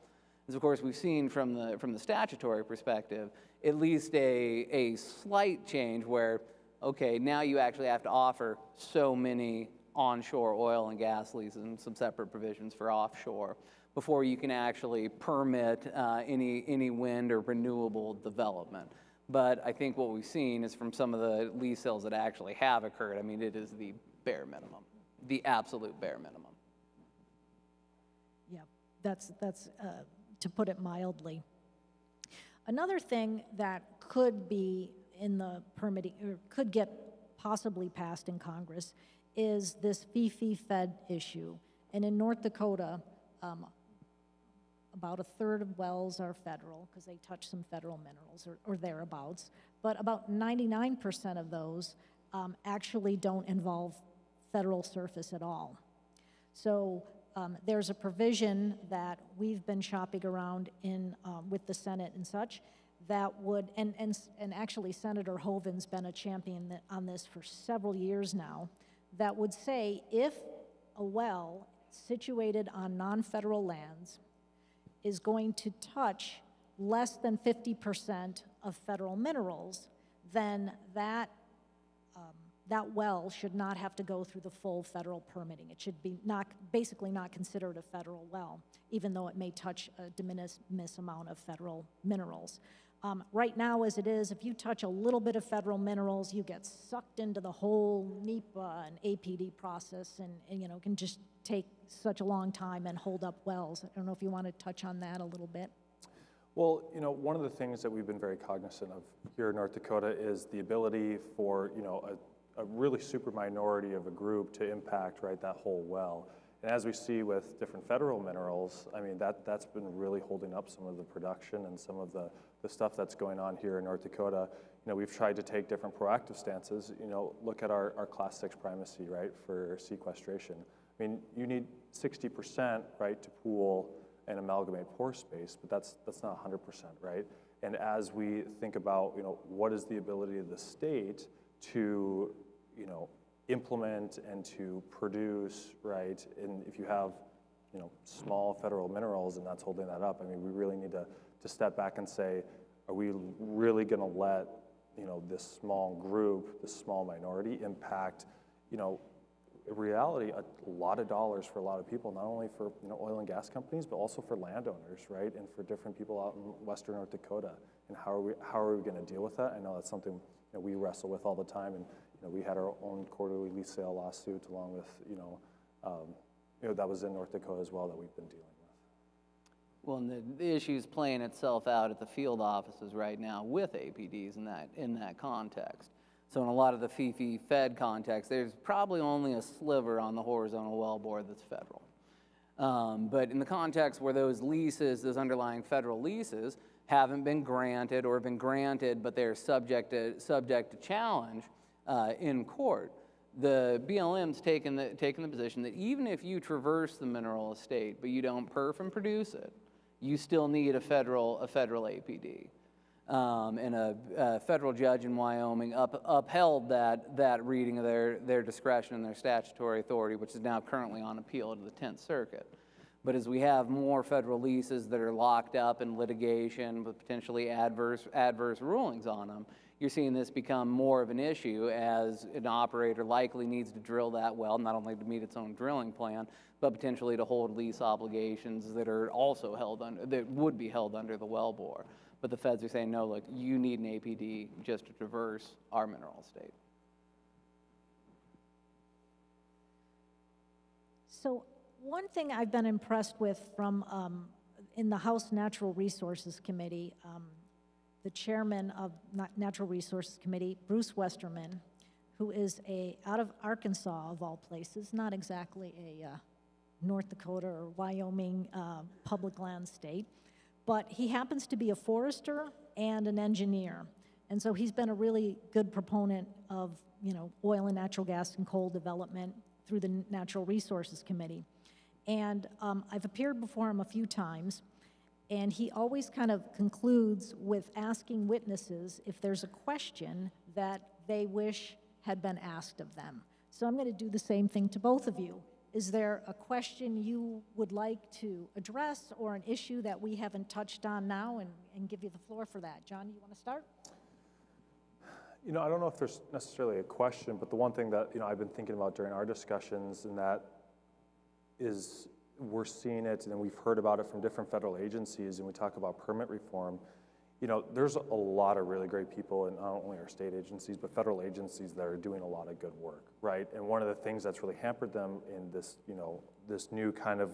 As of course we've seen from the statutory perspective, at least a slight change where, okay, now you actually have to offer so many onshore oil and gas leases and some separate provisions for offshore before you can actually permit any wind or renewable development. But I think what we've seen is from some of the lease sales that actually have occurred, I mean, it is the bare minimum, the absolute bare minimum. Yeah, that's to put it mildly. Another thing that could be in the permitting, or could get possibly passed in Congress, is this fee-fed issue. And in North Dakota, about a third of wells are federal because they touch some federal minerals or thereabouts, but about 99% of those actually don't involve federal surface at all. So there's a provision that we've been shopping around in with the Senate and such that would, and actually Senator Hoeven's been a champion on this for several years now, that would say if a well situated on non-federal lands is going to touch less than 50% of federal minerals, then that well should not have to go through the full federal permitting. It should be basically not considered a federal well, even though it may touch a de minimis amount of federal minerals. Right now, as it is, if you touch a little bit of federal minerals, you get sucked into the whole NEPA and APD process, and it can just take such a long time and hold up wells. I don't know if you want to touch on that a little bit. Well, one of the things that we've been very cognizant of here in North Dakota is the ability for, a really super minority of a group to impact, right, that whole well. And as we see with different federal minerals, I mean, that's been really holding up some of the production and some of the stuff that's going on here in North Dakota. We've tried to take different proactive stances. Look at our Class 6 primacy, right, for sequestration. I mean, you need 60%, right, to pool and amalgamate pore space, but that's not 100%, right? And as we think about, what is the ability of the state to, implement and to produce, right? And if you have small federal minerals, and that's holding that up. I mean, we really need to step back and say, are we really going to let, this small group, this small minority impact, in reality, a lot of dollars for a lot of people, not only for, oil and gas companies, but also for landowners, right? And for different people out in Western North Dakota. And how are we going to deal with that? I know that's something we wrestle with all the time. And, we had our own quarterly lease sale lawsuit along with, that was in North Dakota as well that we've been dealing with. Well, and the issue's playing itself out at the field offices right now with APDs in that context. So in a lot of the FEFE-Fed context, there's probably only a sliver on the horizontal wellbore that's federal. But in the context where those leases, those underlying federal leases, haven't been granted or been granted, but they're subject to challenge in court, the BLM's taken the position that even if you traverse the mineral estate, but you don't perf and produce it, you still need a federal APD. And a federal judge in Wyoming upheld that reading of their discretion and their statutory authority, which is now currently on appeal to the 10th Circuit. But as we have more federal leases that are locked up in litigation with potentially adverse rulings on them, you're seeing this become more of an issue as an operator likely needs to drill that well, not only to meet its own drilling plan, but potentially to hold lease obligations that are also that would be held under the wellbore. But the feds are saying, no, look, you need an APD just to traverse our mineral estate. So one thing I've been impressed with from in the House Natural Resources Committee, the chairman of Natural Resources Committee, Bruce Westerman, who is out of Arkansas of all places, not exactly a North Dakota or Wyoming public land state, but he happens to be a forester and an engineer. And so he's been a really good proponent of, oil and natural gas and coal development through the Natural Resources Committee. And I've appeared before him a few times, and he always kind of concludes with asking witnesses if there's a question that they wish had been asked of them. So I'm going to do the same thing to both of you. Is there a question you would like to address or an issue that we haven't touched on now, and give you the floor for that? John, you want to start? I don't know if there's necessarily a question, but the one thing that, I've been thinking about during our discussions, and that is we're seeing it, and we've heard about it from different federal agencies, and we talk about permit reform. There's a lot of really great people in not only our state agencies, but federal agencies that are doing a lot of good work, right? And one of the things that's really hampered them in this, this new kind of,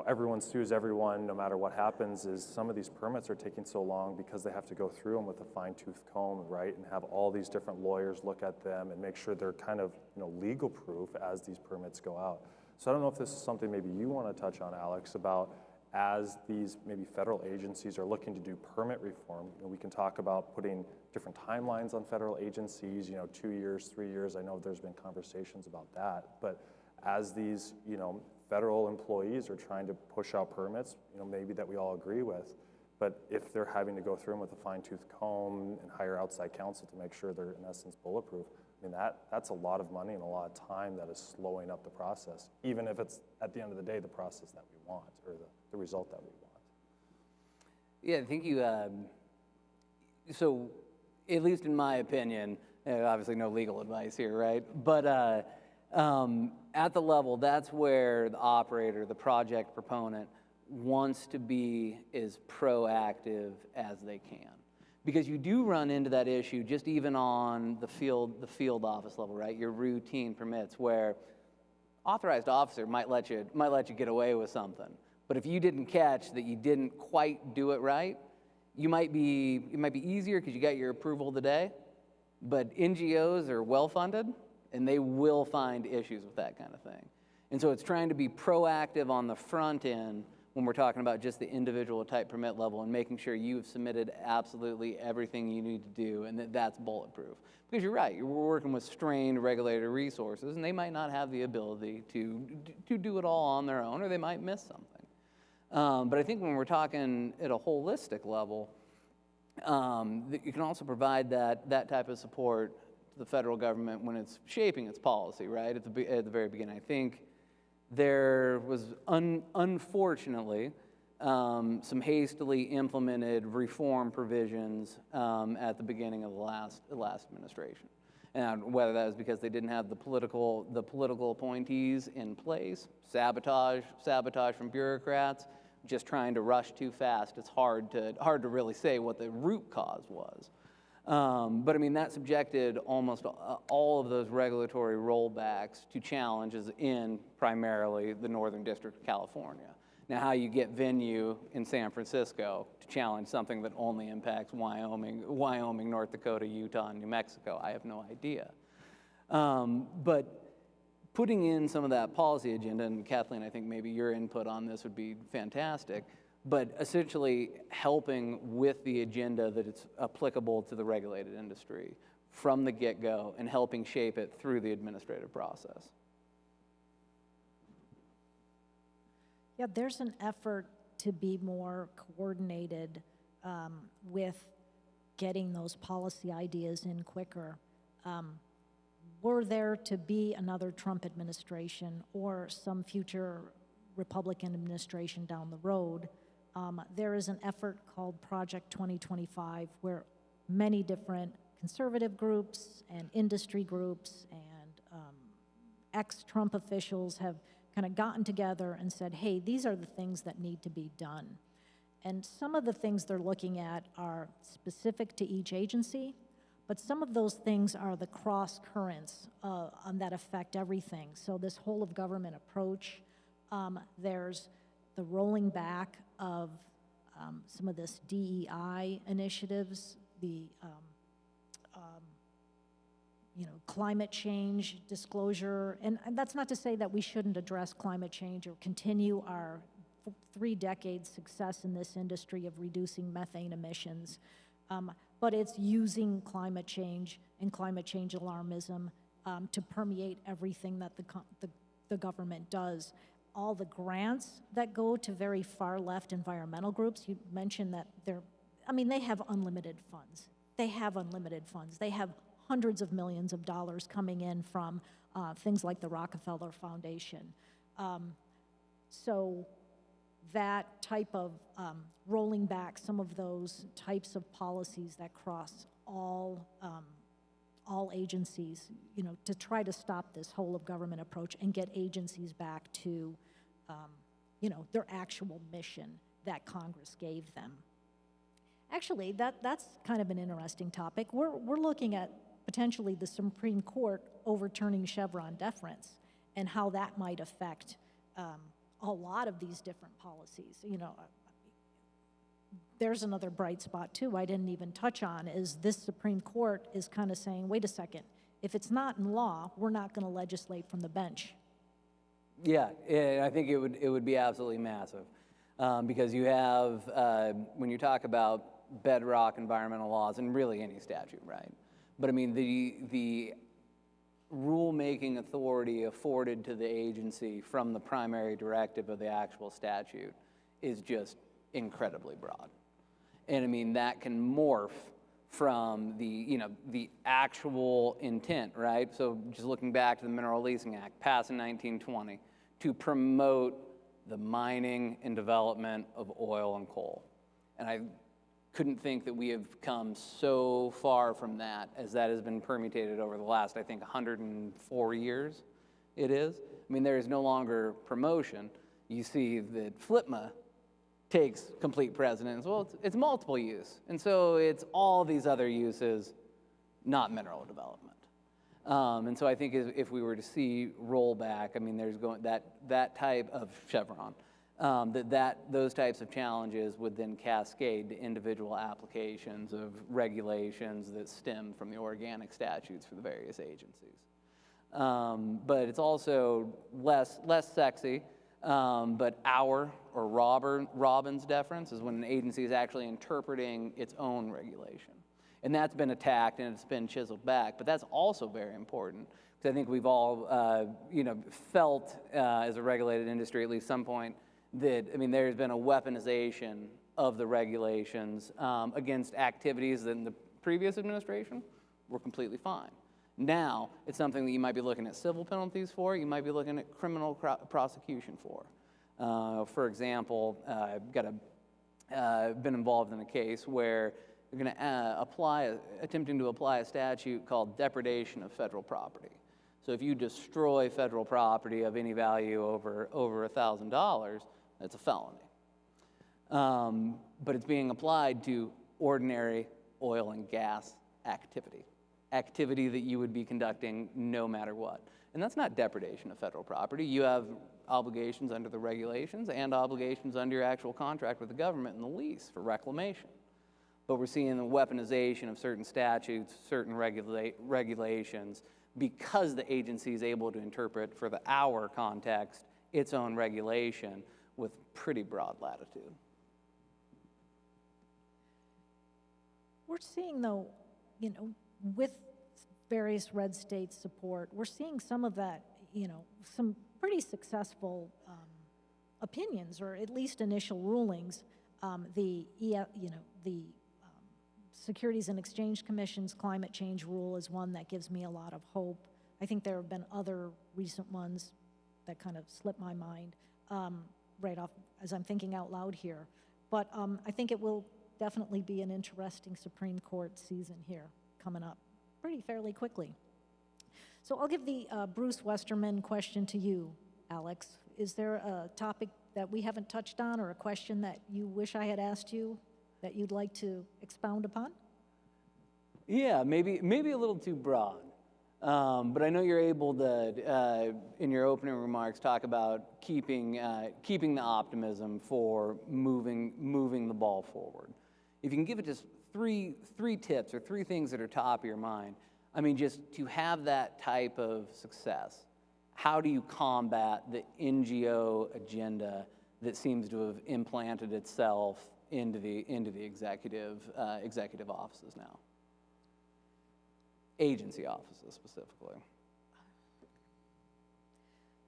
everyone sues everyone no matter what happens, is some of these permits are taking so long because they have to go through them with a fine-tooth comb, right? And have all these different lawyers look at them and make sure they're kind of, legal proof as these permits go out. So I don't know if this is something maybe you want to touch on, Alex, about as these maybe federal agencies are looking to do permit reform. We can talk about putting different timelines on federal agencies, 2 years, 3 years. I know there's been conversations about that. But as these, federal employees are trying to push out permits, maybe that we all agree with, but if they're having to go through them with a fine-tooth comb and hire outside counsel to make sure they're in essence bulletproof, that's a lot of money and a lot of time that is slowing up the process, even if it's, at the end of the day, the process that we want or the result that we want. Yeah, I think so at least in my opinion, obviously no legal advice here, right? But at the level, that's where the operator, the project proponent, wants to be as proactive as they can. Because you do run into that issue just even on the field office level, right? Your routine permits where authorized officer might let you get away with something. But if you didn't catch that you didn't quite do it right, it might be easier because you got your approval today, but NGOs are well-funded and they will find issues with that kind of thing. And so it's trying to be proactive on the front end when we're talking about just the individual type permit level and making sure you've submitted absolutely everything you need to do and that's bulletproof. Because you're right, you're working with strained regulated resources and they might not have the ability to do it all on their own, or they might miss something. But I think when we're talking at a holistic level, you can also provide that type of support to the federal government when it's shaping its policy, right, at the very beginning. I think there was unfortunately some hastily implemented reform provisions at the beginning of the last administration. And whether that was because they didn't have the political appointees in place, sabotage from bureaucrats, just trying to rush too fast. It's hard to really say what the root cause was. But I mean, that subjected almost all of those regulatory rollbacks to challenges in primarily the Northern District of California. Now, how you get venue in San Francisco to challenge something that only impacts Wyoming, North Dakota, Utah, and New Mexico, I have no idea. But putting in some of that policy agenda, and Kathleen, I think maybe your input on this would be fantastic, but essentially helping with the agenda that it's applicable to the regulated industry from the get-go and helping shape it through the administrative process. Yeah, there's an effort to be more coordinated with getting those policy ideas in quicker. Were there to be another Trump administration or some future Republican administration down the road, there is an effort called Project 2025 where many different conservative groups and industry groups and ex-Trump officials have kind of gotten together and said, hey, these are the things that need to be done. And some of the things they're looking at are specific to each agency, but some of those things are the cross currents that affect everything. So this whole of government approach, there's the rolling back of some of this DEI initiatives, the climate change disclosure, and that's not to say that we shouldn't address climate change or continue our 3 decades success in this industry of reducing methane emissions, but it's using climate change and climate change alarmism to permeate everything that the government does. All the grants that go to very far left environmental groups, you mentioned that they have unlimited funds. They have unlimited funds. They have hundreds of millions of dollars coming in from things like the Rockefeller Foundation. So that type of rolling back some of those types of policies that cross all agencies, to try to stop this whole of government approach and get agencies back to, their actual mission that Congress gave them. Actually, that's kind of an interesting topic. We're looking at potentially the Supreme Court overturning Chevron deference and how that might affect a lot of these different policies. There's another bright spot too I didn't even touch on, is this Supreme Court is kind of saying, wait a second, if it's not in law, we're not going to legislate from the bench. Yeah, I think it would be absolutely massive because you have, when you talk about bedrock environmental laws, and really any statute, right? But I mean, the rulemaking authority afforded to the agency from the primary directive of the actual statute is just incredibly broad. And I mean, that can morph from the actual intent, right? So just looking back to the Mineral Leasing Act, passed in 1920, to promote the mining and development of oil and coal. And I couldn't think that we have come so far from that as that has been permutated over the last, I think, 104 years it is. I mean, there is no longer promotion. You see that FLIPMA takes complete precedence. Well, it's multiple use. And so it's all these other uses, not mineral development. And so I think if we were to see rollback, I mean, there's that type of Chevron, those types of challenges would then cascade to individual applications of regulations that stem from the organic statutes for the various agencies. But it's also less sexy, but Robbins deference is when an agency is actually interpreting its own regulation. And that's been attacked and it's been chiseled back, but that's also very important because I think we've all, felt as a regulated industry at least some point that, I mean, there's been a weaponization of the regulations against activities that in the previous administration were completely fine. Now, it's something that you might be looking at civil penalties for, you might be looking at criminal prosecution for. For example, I've been involved in a case where you're going to attempting to apply a statute called depredation of federal property. So if you destroy federal property of any value over $1,000, that's a felony. But it's being applied to ordinary oil and gas activity that you would be conducting no matter what. And that's not depredation of federal property. You have obligations under the regulations and obligations under your actual contract with the government in the lease for reclamation. But we're seeing the weaponization of certain statutes, certain regulations, because the agency is able to interpret for our context its own regulation with pretty broad latitude. We're seeing, though, with various red states' support, we're seeing some of that, some pretty successful opinions, or at least initial rulings. The Securities and Exchange Commission's climate change rule is one that gives me a lot of hope. I think there have been other recent ones that kind of slipped my mind right off as I'm thinking out loud here. But I think it will definitely be an interesting Supreme Court season here coming up fairly quickly. So I'll give the Bruce Westerman question to you, Alex. Is there a topic that we haven't touched on, or a question that you wish I had asked you that you'd like to expound upon? Yeah, maybe a little too broad. But I know you're able to, in your opening remarks, talk about keeping the optimism for moving the ball forward. If you can give it just three tips or three things that are top of your mind. I mean, just to have that type of success, how do you combat the NGO agenda that seems to have implanted itself into the executive offices now? Agency offices specifically.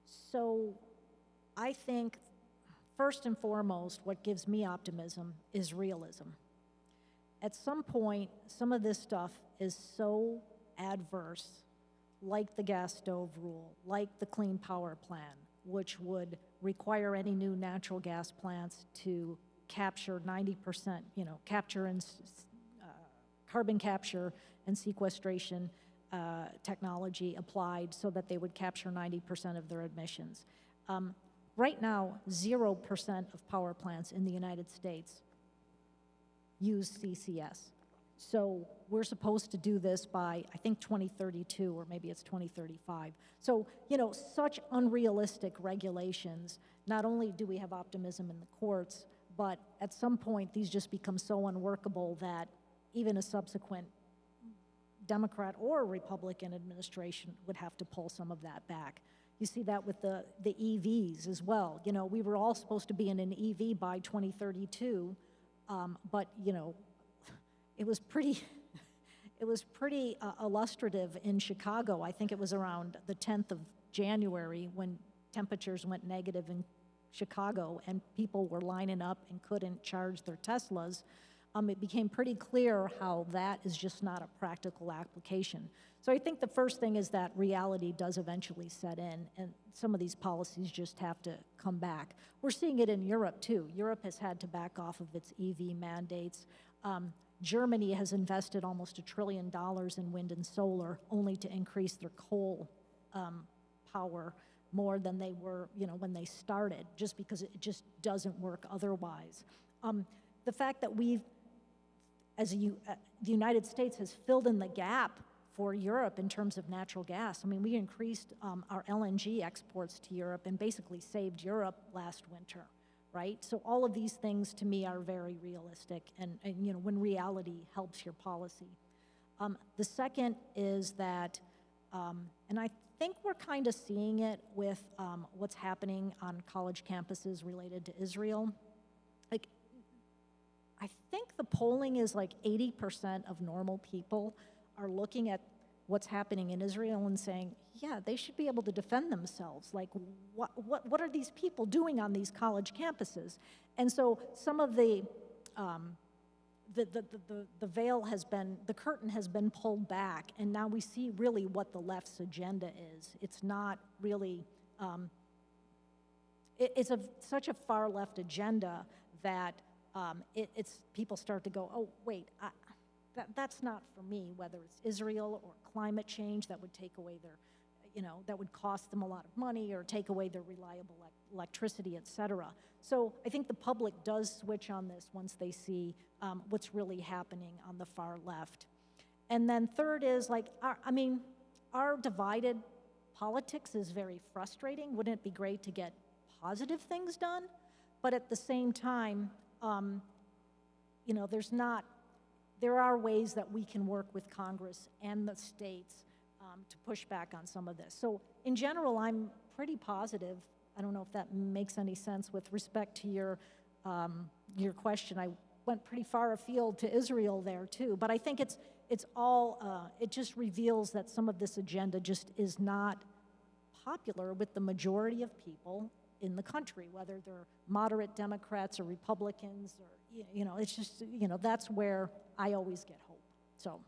So I think first and foremost, what gives me optimism is realism. At some point, some of this stuff is so adverse, like the gas stove rule, like the Clean Power Plan, which would require any new natural gas plants to capture 90%, capture and carbon capture and sequestration technology applied so that they would capture 90% of their emissions. Right now, 0% of power plants in the United States use CCS. So we're supposed to do this by, I think, 2032, or maybe it's 2035. So, such unrealistic regulations. Not only do we have optimism in the courts, but at some point, these just become so unworkable that even a subsequent Democrat or Republican administration would have to pull some of that back. You see that with the EVs as well. We were all supposed to be in an EV by 2032, but it was pretty illustrative in Chicago. I think it was around the 10th of January when temperatures went negative in Chicago and people were lining up and couldn't charge their Teslas. It became pretty clear how that is just not a practical application. So I think the first thing is that reality does eventually set in, and some of these policies just have to come back. We're seeing it in Europe, too. Europe has had to back off of its EV mandates. Germany has invested almost $1 trillion in wind and solar, only to increase their coal power more than they were, when they started, just because it just doesn't work otherwise. The fact that the United States has filled in the gap for Europe in terms of natural gas. I mean, we increased our LNG exports to Europe and basically saved Europe last winter, right? So all of these things to me are very realistic, and when reality helps your policy. The second is that, and I think we're kind of seeing it with what's happening on college campuses related to Israel. Like, I think the polling is like 80% of normal people are looking at what's happening in Israel and saying, yeah, they should be able to defend themselves. Like, what are these people doing on these college campuses? And so some of the the veil has been, the curtain has been pulled back, and now we see really what the left's agenda is. It's not really, it's such a far left agenda that it's people start to go, oh, wait, that's not for me, whether it's Israel or climate change that would take away their, that would cost them a lot of money or take away their reliable electricity, et cetera. So I think the public does switch on this once they see what's really happening on the far left. And then third is like, our divided politics is very frustrating. Wouldn't it be great to get positive things done? But at the same time, there are ways that we can work with Congress and the states to push back on some of this. So in general, I'm pretty positive. I don't know if that makes any sense with respect to your question. I went pretty far afield to Israel there too, but I think it's all, it just reveals that some of this agenda just is not popular with the majority of people in the country, whether they're moderate Democrats or Republicans, or, it's just, that's where I always get hope. So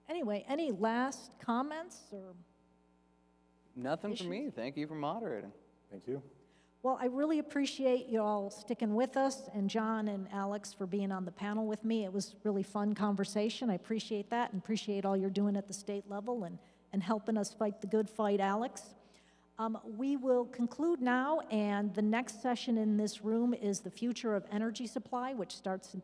anyway, any last comments or? Nothing for me. Thank you for moderating. Thank you. Well, I really appreciate you all sticking with us, and John and Alex for being on the panel with me. It was really fun conversation. I appreciate that, and appreciate all you're doing at the state level and helping us fight the good fight, Alex. We will conclude now, and the next session in this room is the future of energy supply, which starts at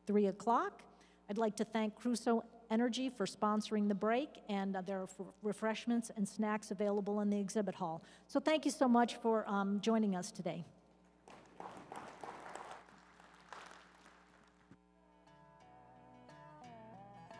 3 o'clock. I'd like to thank Crusoe Energy for sponsoring the break, and there are refreshments and snacks available in the exhibit hall. So thank you so much for joining us today.